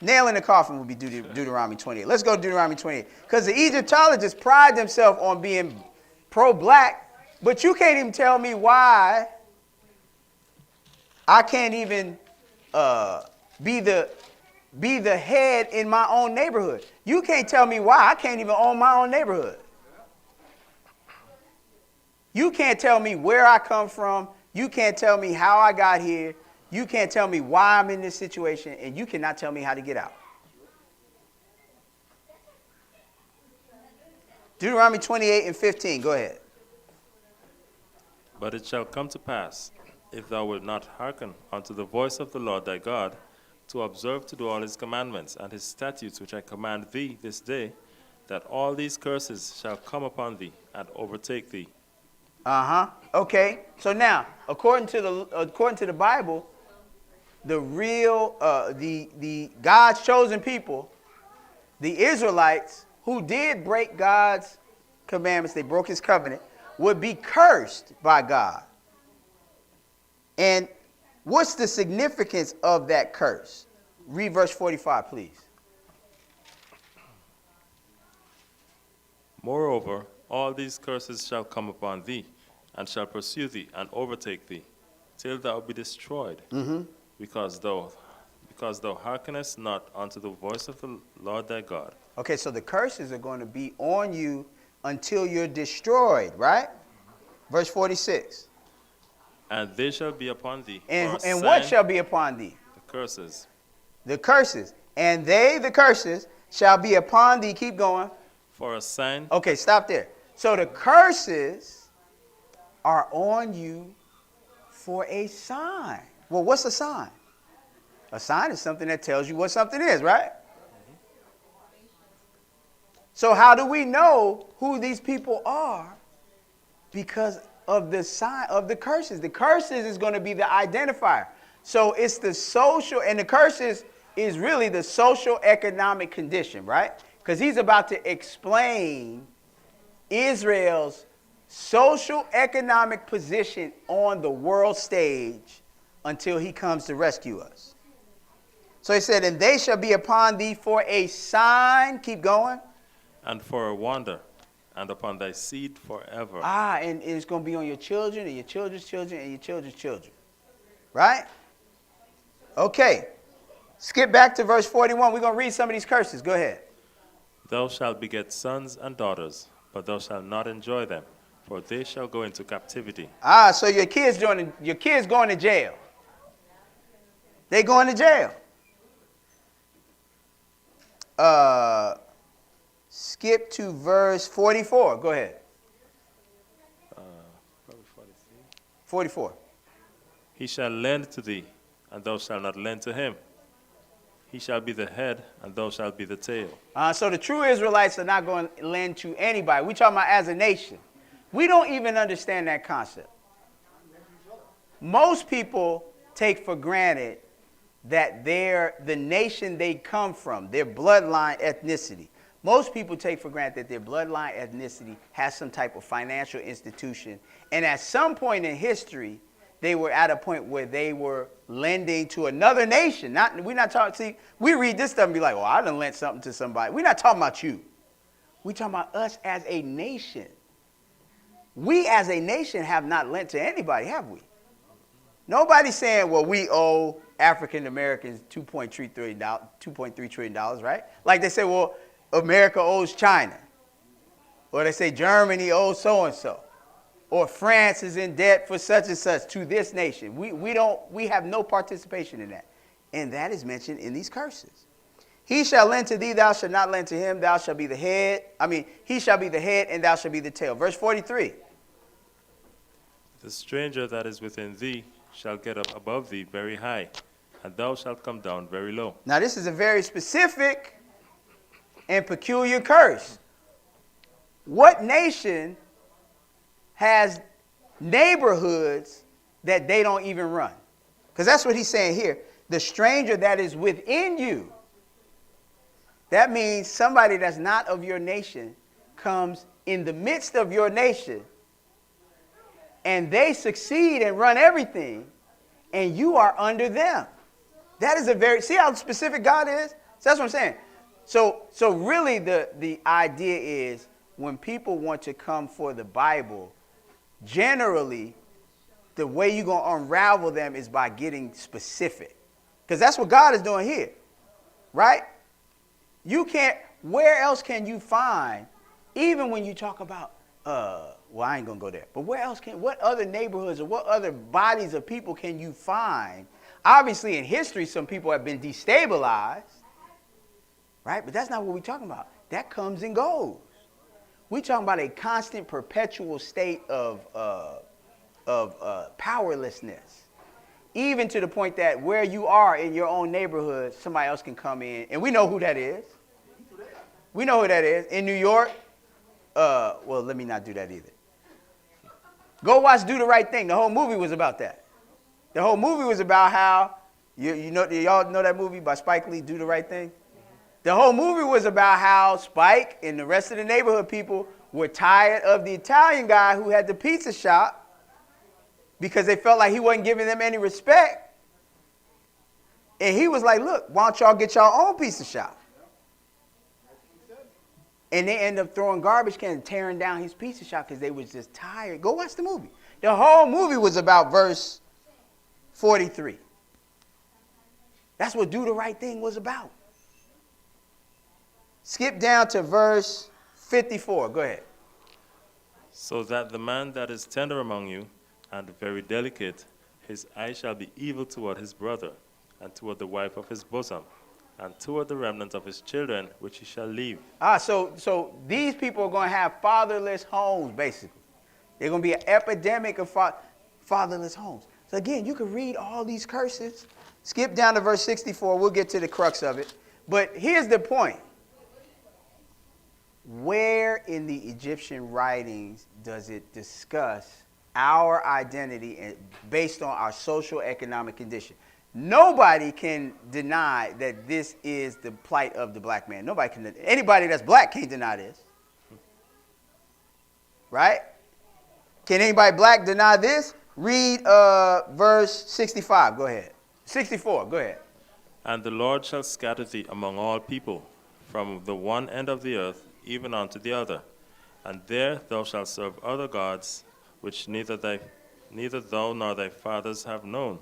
nail in the coffin would be Deuteronomy 28. Let's go to Deuteronomy 28. Because the Egyptologists pride themselves on being pro-black, but you can't even tell me why I can't even be the head in my own neighborhood. You can't tell me why I can't even own my own neighborhood. You can't tell me where I come from. You can't tell me how I got here. You can't tell me why I'm in this situation, and you cannot tell me how to get out. Deuteronomy 28 and 15, go ahead. But it shall come to pass, if thou wilt not hearken unto the voice of the Lord thy God, to observe to do all his commandments and his statutes which I command thee this day, that all these curses shall come upon thee and overtake thee. Okay. So now, according to the Bible, the real the God's chosen people, the Israelites who did break God's commandments, they broke his covenant, would be cursed by God. And what's the significance of that curse? Read verse 45, please. Moreover, all these curses shall come upon thee, and shall pursue thee, and overtake thee, till thou be destroyed, because thou hearkenest not unto the voice of the Lord thy God. Okay, so the curses are going to be on you until you're destroyed, right? Verse 46. And they shall be upon thee. And what shall be upon thee? The curses. The curses. And they, the curses, shall be upon thee. Keep going. For a sign. Okay, stop there. So the curses are on you for a sign. Well, what's a sign? A sign is something that tells you what something is, right? So how do we know who these people are? Because of the sign of the curses. The curses is going to be the identifier. So it's the social, and the curses is really the social economic condition, right? Because he's about to explain Israel's social economic position on the world stage until he comes to rescue us. So he said, and they shall be upon thee for a sign. Keep going. And for a wonder, and upon thy seed forever. And it's going to be on your children, and your children's children, and your children's children. Right? Okay. Skip back to verse 41. We're going to read some of these curses. Go ahead. Thou shalt beget sons and daughters, but thou shalt not enjoy them, for they shall go into captivity. So your kids going to jail. They going to jail. Skip to verse 44. Go ahead. 44. He shall lend to thee, and thou shalt not lend to him. He shall be the head, and thou shalt be the tail. So the true Israelites are not going to lend to anybody. We're talking about as a nation. We don't even understand that concept. Most people take for granted that the nation they come from, their bloodline ethnicity. Most people take for granted that their bloodline ethnicity has some type of financial institution. And at some point in history, they were at a point where they were lending to another nation. We're not talking, see, we read this stuff and be like, well, I done lent something to somebody. We're not talking about you. We're talking about us as a nation. We as a nation have not lent to anybody, have we? Nobody's saying, well, we owe African Americans $2.3 trillion, right? Like they say, well, America owes China. Or they say Germany owes so-and-so. Or France is in debt for such and such to this nation. We have no participation in that. And that is mentioned in these curses. He shall lend to thee, thou shalt not lend to him, thou shalt be the head. He shall be the head, and thou shalt be the tail. Verse 43. The stranger that is within thee shall get up above thee very high, and thou shalt come down very low. Now this is a very specific and peculiar curse. What nation has neighborhoods that they don't even run? Because that's what he's saying here. The stranger that is within you. That means somebody that's not of your nation comes in the midst of your nation and they succeed and run everything and you are under them. That is a very, see how specific God is? So that's what I'm saying. So really the idea is when people want to come for the Bible, generally, the way you're going to unravel them is by getting specific. Because that's what God is doing here, right? You can't, where else can you find, even when you talk about, well, I ain't going to go there, but what other neighborhoods or what other bodies of people can you find? Obviously, in history, some people have been destabilized, right? But that's not what we're talking about. That comes and goes. We're talking about a constant, perpetual state of powerlessness. Even to the point that where you are in your own neighborhood, somebody else can come in. And we know who that is. We know who that is. In New York, well, let me not do that either. Go watch Do the Right Thing. The whole movie was about that. The whole movie was about how, y'all know that movie by Spike Lee, Do the Right Thing? The whole movie was about how Spike and the rest of the neighborhood people were tired of the Italian guy who had the pizza shop because they felt like he wasn't giving them any respect. And he was like, look, why don't y'all get y'all own pizza shop? And they end up throwing garbage cans and tearing down his pizza shop because they was just tired. Go watch the movie. The whole movie was about verse 43. That's what Do the Right Thing was about. Skip down to verse 54. Go ahead. So that the man that is tender among you and very delicate, his eye shall be evil toward his brother, and toward the wife of his bosom, and toward the remnant of his children, which he shall leave. So these people are going to have fatherless homes, basically. They're going to be an epidemic of fatherless homes. So again, you can read all these curses. Skip down to verse 64. We'll get to the crux of it. But here's the point. Where in the Egyptian writings does it discuss our identity based on our social economic condition? Nobody can deny that this is the plight of the black man. Anybody that's black can't deny this. Right? Can anybody black deny this? Read verse 65. Go ahead. 64. Go ahead. And the Lord shall scatter thee among all people, from the one end of the earth even unto the other. And there thou shalt serve other gods, which neither thou nor thy fathers have known,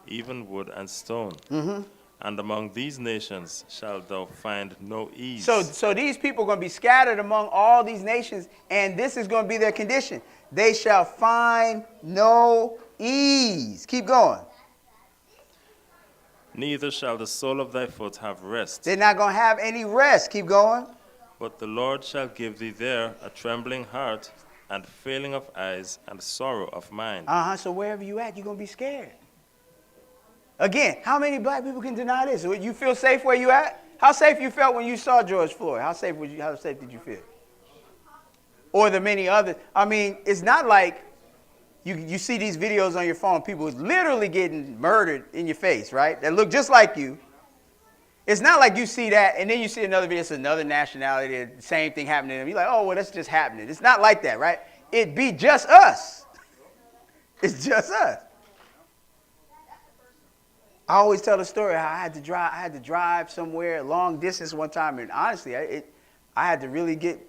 even wood and stone. Mm-hmm. And among these nations shalt thou find no ease. So these people are going to be scattered among all these nations, and this is going to be their condition. They shall find no ease. Keep going. Neither shall the sole of thy foot have rest. They're not going to have any rest. Keep going. But the Lord shall give thee there a trembling heart, and failing of eyes and sorrow of mind. So wherever you at, you're going to be scared. Again, how many black people can deny this? You feel safe where you at? How safe you felt when you saw George Floyd? How safe did you feel? Or the many others. I mean, it's not like you see these videos on your phone, people literally getting murdered in your face, right? That look just like you. It's not like you see that and then you see another video, it's another nationality, the same thing happening to them. You're like, oh, well, that's just happening. It's not like that, right? It be just us. It's just us. I always tell the story how I had to drive somewhere long distance one time, and honestly, I had to really get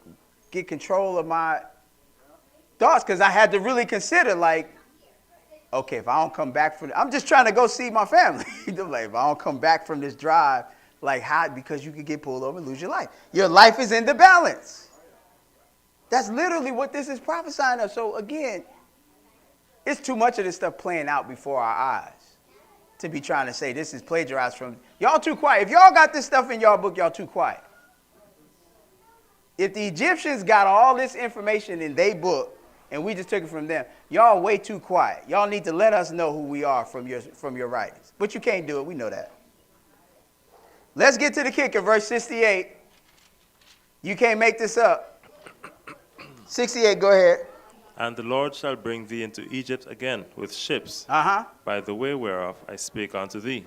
control of my thoughts because I had to really consider, like, okay, if I don't come back from, I'm just trying to go see my family. Like, if I don't come back from this drive, like, how? Because you could get pulled over and lose your life. Your life is in the balance. That's literally what this is prophesying of. So again, it's too much of this stuff playing out before our eyes to be trying to say this is plagiarized from. Y'all too quiet. If y'all got this stuff in y'all book, y'all too quiet. If the Egyptians got all this information in their book and we just took it from them, y'all way too quiet. Y'all need to let us know who we are from your writings. But you can't do it. We know that. Let's get to the kicker, verse 68. You can't make this up. 68, go ahead. And the Lord shall bring thee into Egypt again with ships, by the way whereof I spake unto thee.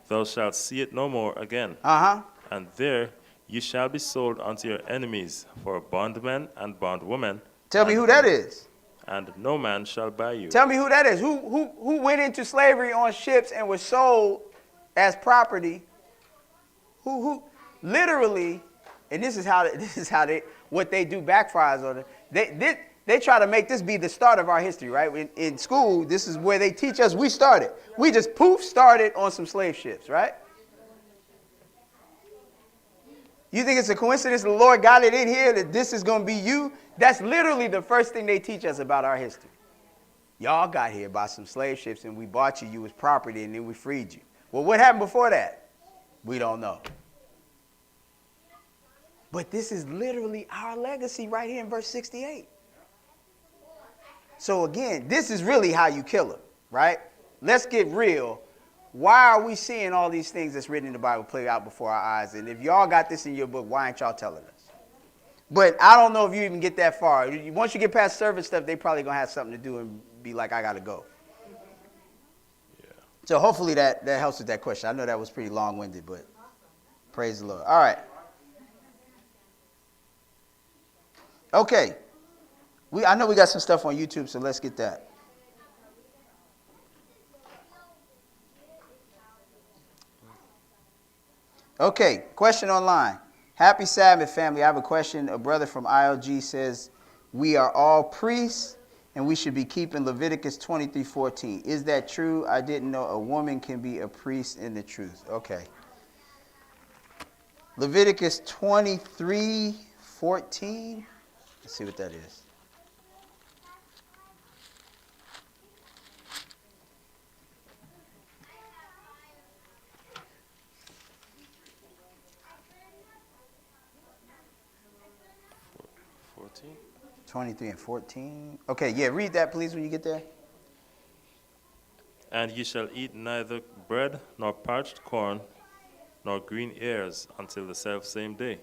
Thou shalt see it no more again. And there ye shall be sold unto your enemies for bondmen and bondwomen. Tell me who that is. And no man shall buy you. Tell me who that is. Who went into slavery on ships and was sold as property? Who literally, and this is how they what they do backfires on it. They try to make this be the start of our history, right? In school, this is where they teach us we started. We just started on some slave ships, right? You think it's a coincidence the Lord got it in here that this is going to be you? That's literally the first thing they teach us about our history. Y'all got here by some slave ships and we bought you as property and then we freed you. Well, what happened before that? We don't know. But this is literally our legacy right here in verse 68. So again, this is really how you kill them, right? Let's get real. Why are we seeing all these things that's written in the Bible play out before our eyes? And if y'all got this in your book, why ain't y'all telling us? But I don't know if you even get that far. Once you get past service stuff, they probably going to have something to do and be like, I got to go. Yeah. So hopefully that helps with that question. I know that was pretty long-winded, but praise the Lord. All right. Okay. I know we got some stuff on YouTube, so let's get that. Okay, question online. Happy Sabbath, family. I have a question. A brother from ILG says, we are all priests and we should be keeping Leviticus 23:14. Is that true? I didn't know a woman can be a priest in the truth. Okay. Leviticus 23:14. Let's see what that is. 23 and 14. Okay, yeah, read that, please, when you get there. And ye shall eat neither bread, nor parched corn, nor green ears, until the selfsame day,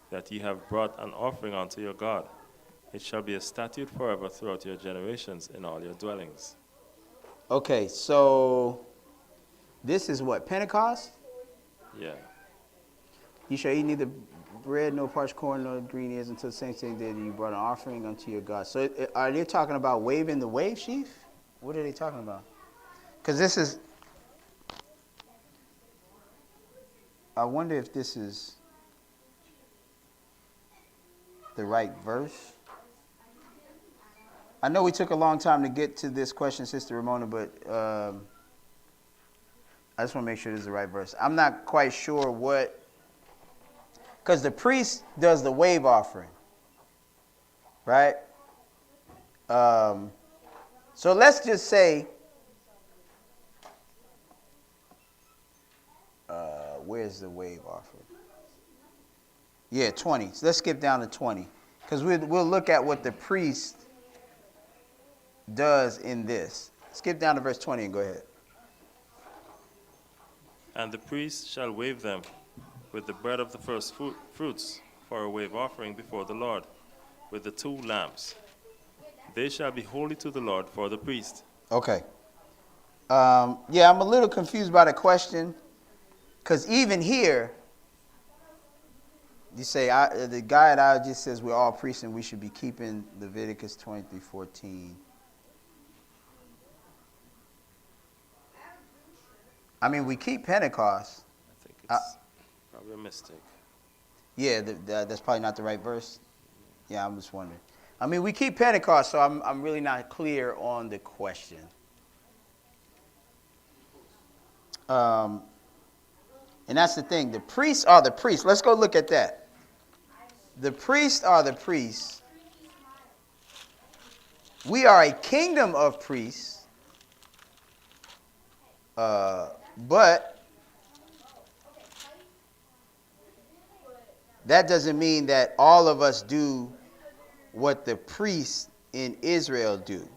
that ye have brought an offering unto your God. It shall be a statute forever throughout your generations in all your dwellings. Okay, so this is what, Pentecost? Yeah. You shall eat neither bread, nor parched corn, nor green ears until the same day that you brought an offering unto your God. So are they talking about waving the wave sheaf? What are they talking about? Because this is, I wonder if this is the right verse. I know we took a long time to get to this question, Sister Ramona, but I just want to make sure this is the right verse. I'm not quite sure what, because the priest does the wave offering, right? So let's just say, where's the wave offering? Yeah, 20. So let's skip down to 20, because we'll look at what the priest does in this. Skip down to verse 20 and go ahead. And the priest shall wave them with the bread of the first fruits for a wave offering before the Lord, with the 2 lambs. They shall be holy to the Lord for the priest. Okay. Yeah, I'm a little confused by the question, because even here, you say, the guide out just says we're all priests and we should be keeping Leviticus 23:14. I mean, we keep Pentecost. I think it's probably a mistake. Yeah, that's probably not the right verse. Yeah, I'm just wondering. I mean, we keep Pentecost, so I'm really not clear on the question. And that's the thing. The priests are the priests. Let's go look at that. The priests are the priests. We are a kingdom of priests. But that doesn't mean that all of us do what the priests in Israel do,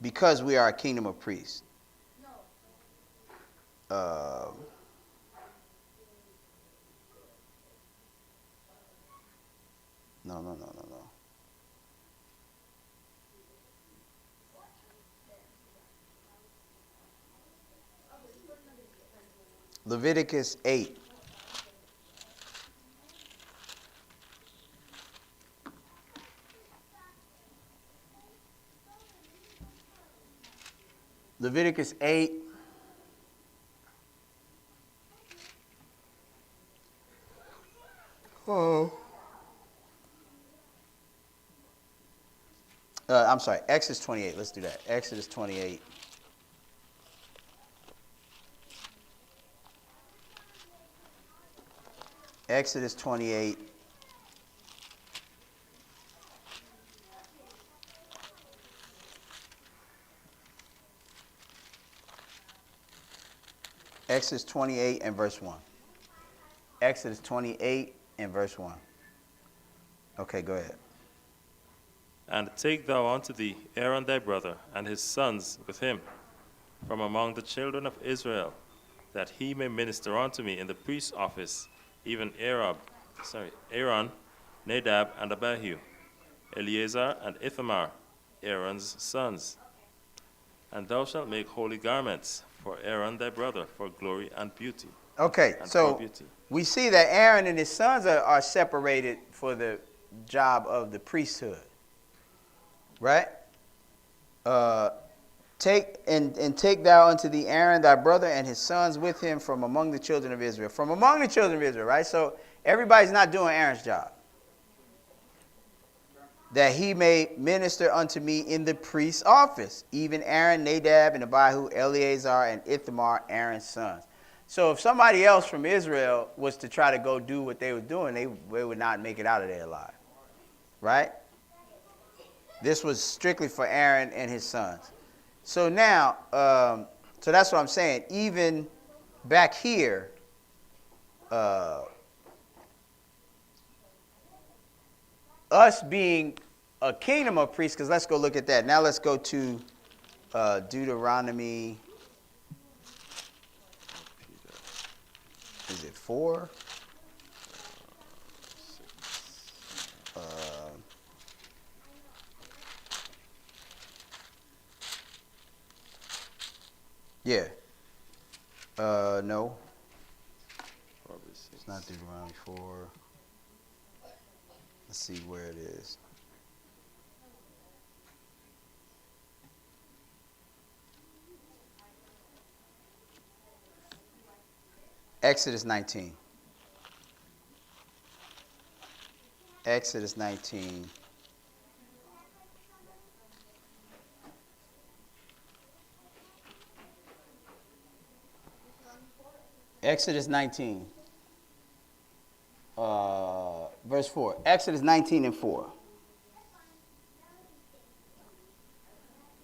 because we are a kingdom of priests. No. Leviticus 8. Leviticus 8. I'm sorry, Exodus 28. Let's do that. Exodus 28. Exodus 28. Exodus 28 and verse 1. Exodus 28 and verse 1. Okay, go ahead. And take thou unto thee Aaron thy brother and his sons with him from among the children of Israel, that he may minister unto me in the priest's office, even Aaron, Nadab, and Abihu, Eleazar and Ithamar, Aaron's sons. And thou shalt make holy garments for Aaron thy brother, for glory and beauty. Okay, and so for beauty. we see that Aaron and his sons are separated for the job of the priesthood, right? Take thou unto thee Aaron thy brother and his sons with him from among the children of Israel. From among the children of Israel, right? So everybody's not doing Aaron's job. That he may minister unto me in the priest's office, even Aaron, Nadab, and Abihu, Eleazar, and Ithamar, Aaron's sons. So if somebody else from Israel was to try to go do what they were doing, they would not make it out of there alive. Right? This was strictly for Aaron and his sons. So now, so that's what I'm saying. Even back here, us being a kingdom of priests, because let's go look at that. Now let's go to Deuteronomy. Is it 4? Yeah. No. It's not Deuteronomy 4. Let's see where it is. Exodus 19. Exodus 19. Exodus 19. Verse 4. Exodus 19 and 4.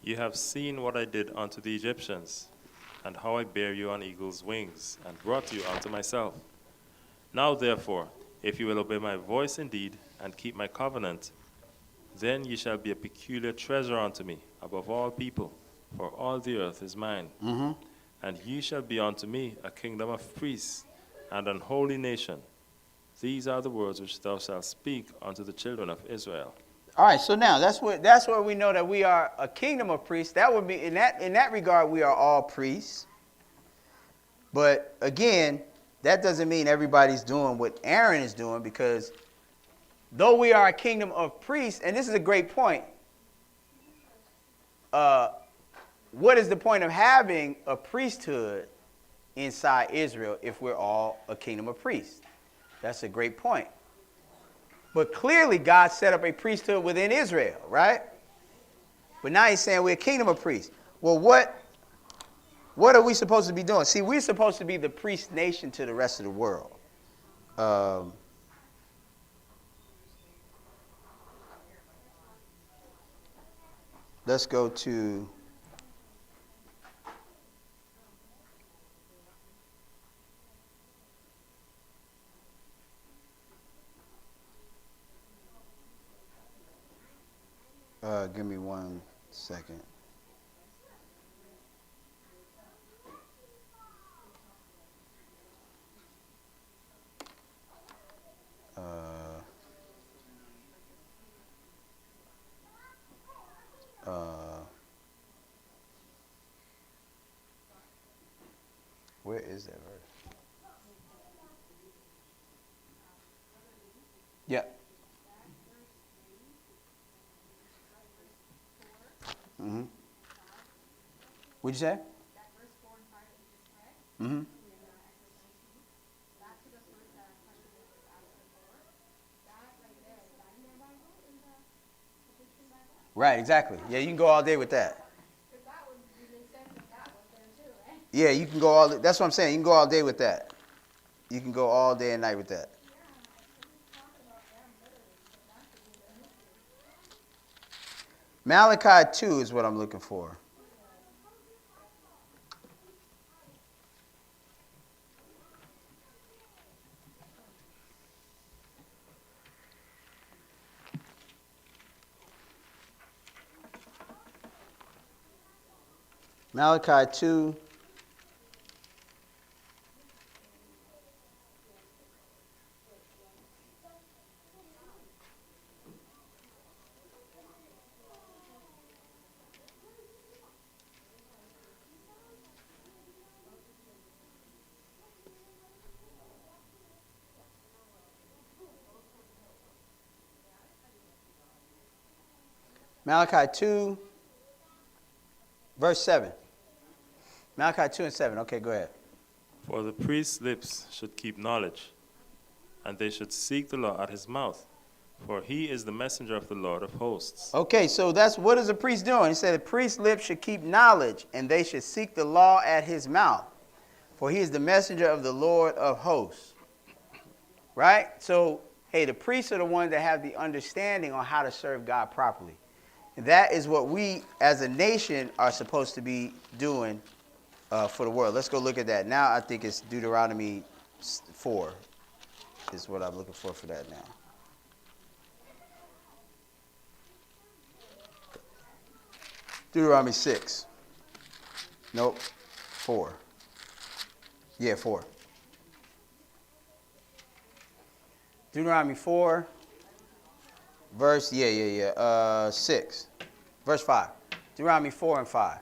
You have seen what I did unto the Egyptians, and how I bare you on eagle's wings, and brought you unto myself. Now therefore, if you will obey my voice indeed, and keep my covenant, Then ye shall be a peculiar treasure unto me above all people, for all the earth is mine. And ye shall be unto me a kingdom of priests and an holy nation. These are the words which thou shalt speak unto the children of Israel. All right, so now that's where we know that we are a kingdom of priests. That would be in that regard we are all priests. But again, that doesn't mean everybody's doing what Aaron is doing, because though we are a kingdom of priests, and this is a great point, what is the point of having a priesthood inside Israel if we're all a kingdom of priests? That's a great point. But clearly God set up a priesthood within Israel, right? But now he's saying we're a kingdom of priests. Well, what are we supposed to be doing? See, we're supposed to be the priest nation to the rest of the world. Let's go to give me 1 second. Where is that verse? Yeah. Mm-hmm. What'd you say? Mm-hmm. Right, exactly. Yeah, you can go all day with that. Yeah, you can go all. That's what I'm saying. You can go all day with that. You can go all day and night with that. Malachi 2 is what I'm looking for. Malachi 2. Malachi 2, verse 7. Malachi 2 and 7. Okay, go ahead. For the priest's lips should keep knowledge, and they should seek the law at his mouth, for he is the messenger of the Lord of hosts. Okay, so that's what is the priest doing? He said the priest's lips should keep knowledge, and they should seek the law at his mouth, for he is the messenger of the Lord of hosts. Right? So, hey, the priests are the ones that have the understanding on how to serve God properly. And that is what we as a nation are supposed to be doing for the world. Let's go look at that. Now I think it's Deuteronomy 4 is what I'm looking for that now. Deuteronomy 6. Nope. 4. Yeah, 4. Deuteronomy 4, verse, 6. Verse 5. Deuteronomy 4 and 5.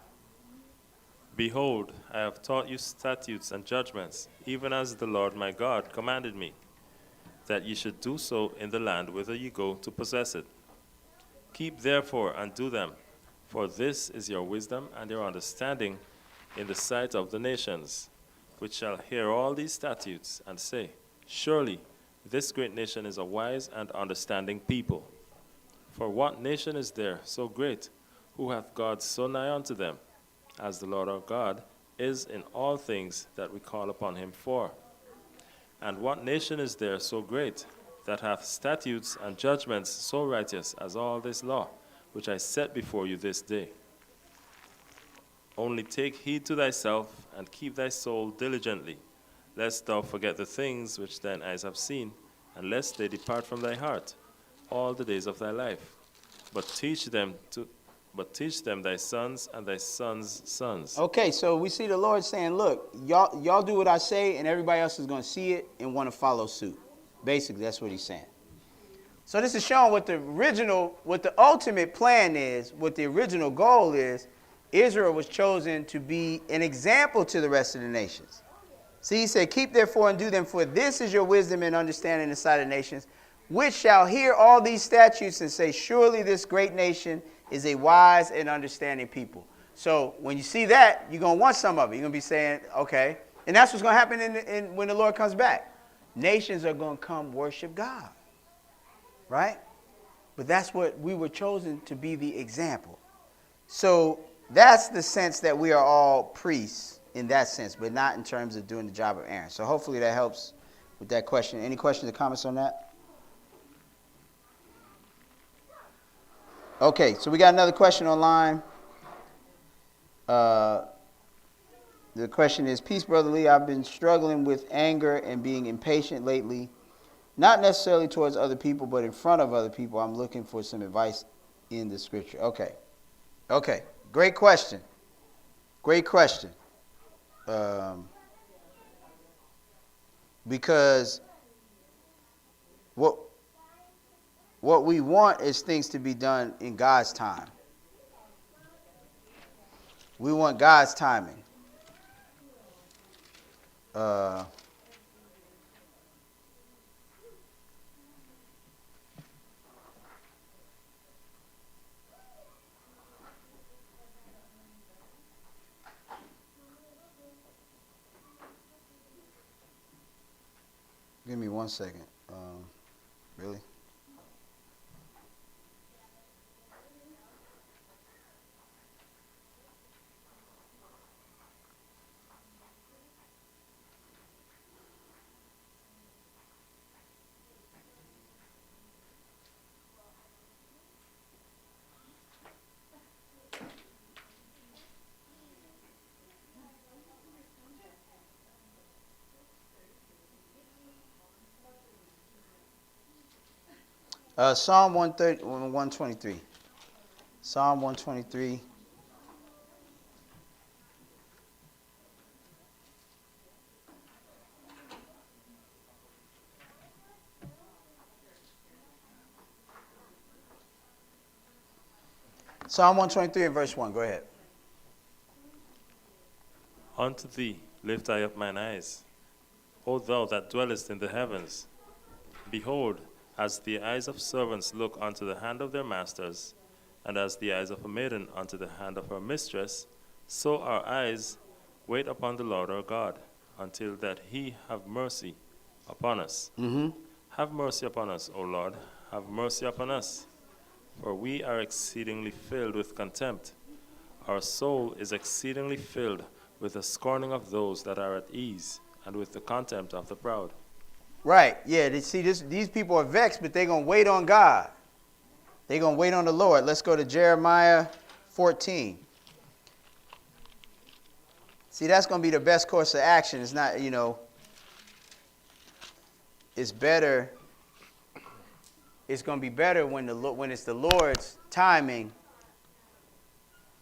Behold, I have taught you statutes and judgments, even as the Lord my God commanded me, that ye should do so in the land whither ye go to possess it. Keep therefore and do them, for this is your wisdom and your understanding in the sight of the nations, which shall hear all these statutes and say, Surely this great nation is a wise and understanding people. For what nation is there so great, who hath God so nigh unto them, as the Lord our God is in all things that we call upon him for? And what nation is there so great, that hath statutes and judgments so righteous as all this law, which I set before you this day? Only take heed to thyself, and keep thy soul diligently, lest thou forget the things which thine eyes have seen, and lest they depart from thy heart all the days of thy life, But teach them thy sons and thy sons' sons. Okay, so we see the Lord saying, look, y'all do what I say, and everybody else is going to see it and want to follow suit. Basically, that's what he's saying. So this is showing what the ultimate plan is, what the original goal is. Israel was chosen to be an example to the rest of the nations. See, he said, keep therefore and do them, for this is your wisdom and understanding in the sight of nations, which shall hear all these statutes and say, surely this great nation is a wise and understanding people. So when you see that, you're going to want some of it. You're going to be saying, okay. And that's what's going to happen when the Lord comes back. Nations are going to come worship God. Right? But that's what we were chosen to be, the example. So that's the sense that we are all priests in that sense, but not in terms of doing the job of Aaron. So hopefully that helps with that question. Any questions or comments on that? Okay, so we got another question online. The question is, peace, Brother Lee. I've been struggling with anger and being impatient lately. Not necessarily towards other people, but in front of other people. I'm looking for some advice in the scripture. Okay. Great question. Because what we want is things to be done in God's time. We want God's timing. Give me 1 second. Really? Psalm 123. Psalm 123. Psalm 123 and verse 1. Go ahead. Unto thee lift I up mine eyes, O thou that dwellest in the heavens. Behold, as the eyes of servants look unto the hand of their masters, and as the eyes of a maiden unto the hand of her mistress, so our eyes wait upon the Lord our God, until that he have mercy upon us. Mm-hmm. Have mercy upon us, O Lord, have mercy upon us. For we are exceedingly filled with contempt. Our soul is exceedingly filled with the scorning of those that are at ease, and with the contempt of the proud. Right. Yeah. These people are vexed, but they're going to wait on God. They're going to wait on the Lord. Let's go to Jeremiah 14. See, that's going to be the best course of action. It's not, it's better. It's going to be better when it's the Lord's timing.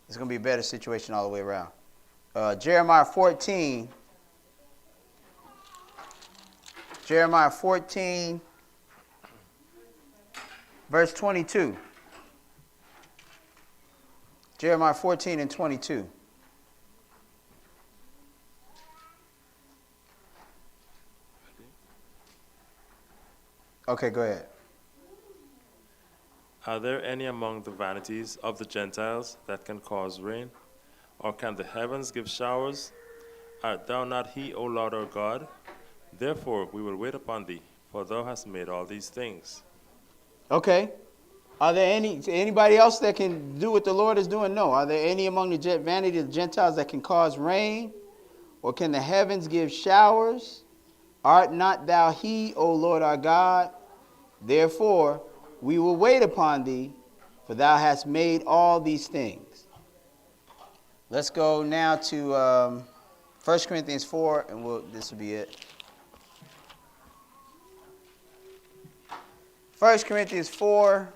It's going to be a better situation all the way around. Jeremiah 14. Jeremiah 14, verse 22. Jeremiah 14 and 22. Okay, go ahead. Are there any among the vanities of the Gentiles that can cause rain? Or can the heavens give showers? Art thou not he, O Lord our God? Therefore we will wait upon thee, for thou hast made all these things. Okay. Are there anybody else that can do what the Lord is doing? No. Are there any among the vanity of the Gentiles that can cause rain? Or can the heavens give showers? Art not thou he, O Lord our God? Therefore we will wait upon thee, for thou hast made all these things. Let's go now to 1 Corinthians 4, and this will be it. 1 Corinthians 4,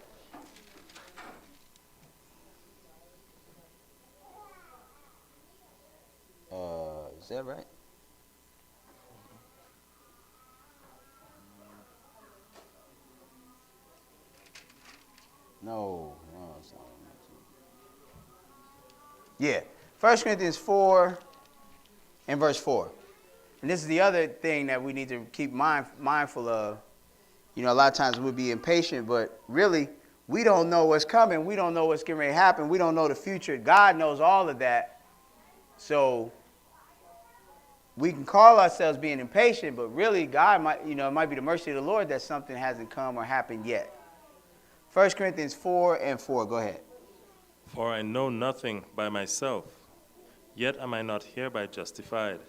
No, it's not. Yeah. 1 Corinthians 4 and verse 4. And this is the other thing that we need to keep mindful of. You know, a lot of times we'll be impatient, but really, we don't know what's coming. We don't know what's getting ready to happen. We don't know the future. God knows all of that. So we can call ourselves being impatient, but really, God might, it might be the mercy of the Lord that something hasn't come or happened yet. 1 Corinthians 4 and 4. Go ahead. For I know nothing by myself, yet am I not hereby justified.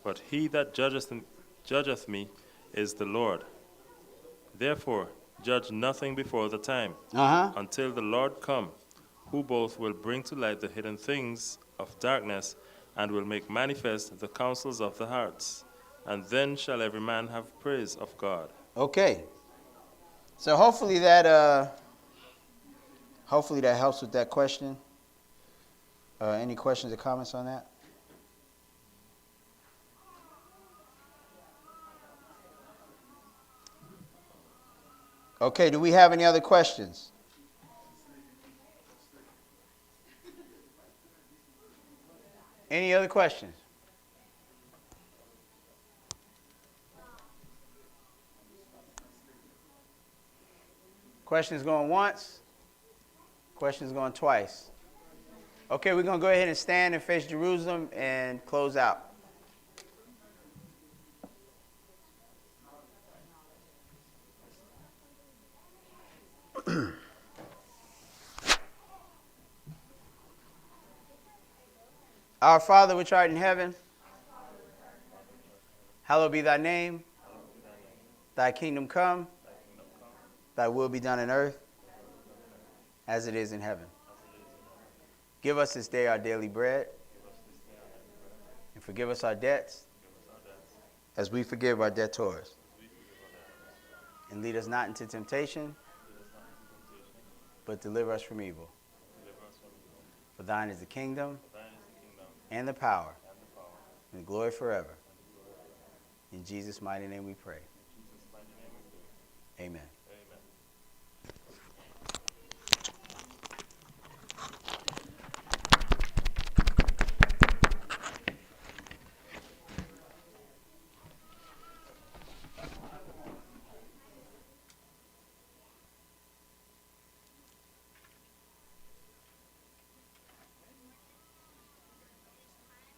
But he that judgeth me is the Lord. Therefore, judge nothing before the time, until the Lord come, who both will bring to light the hidden things of darkness, and will make manifest the counsels of the hearts. And then shall every man have praise of God. Okay. So hopefully that helps with that question. Any questions or comments on that? Okay, do we have any other questions? Any other questions? Questions going once? Questions going twice? Okay, we're going to go ahead and stand and face Jerusalem and close out. Our Father which art in heaven, hallowed be thy name. Thy kingdom come, thy will be done on earth as it is in heaven. Give us this day our daily bread, and forgive us our debts as we forgive our debtors. And lead us not into temptation, but deliver us from evil. For thine is the kingdom, and the power, and the glory forever. In Jesus' mighty name we pray.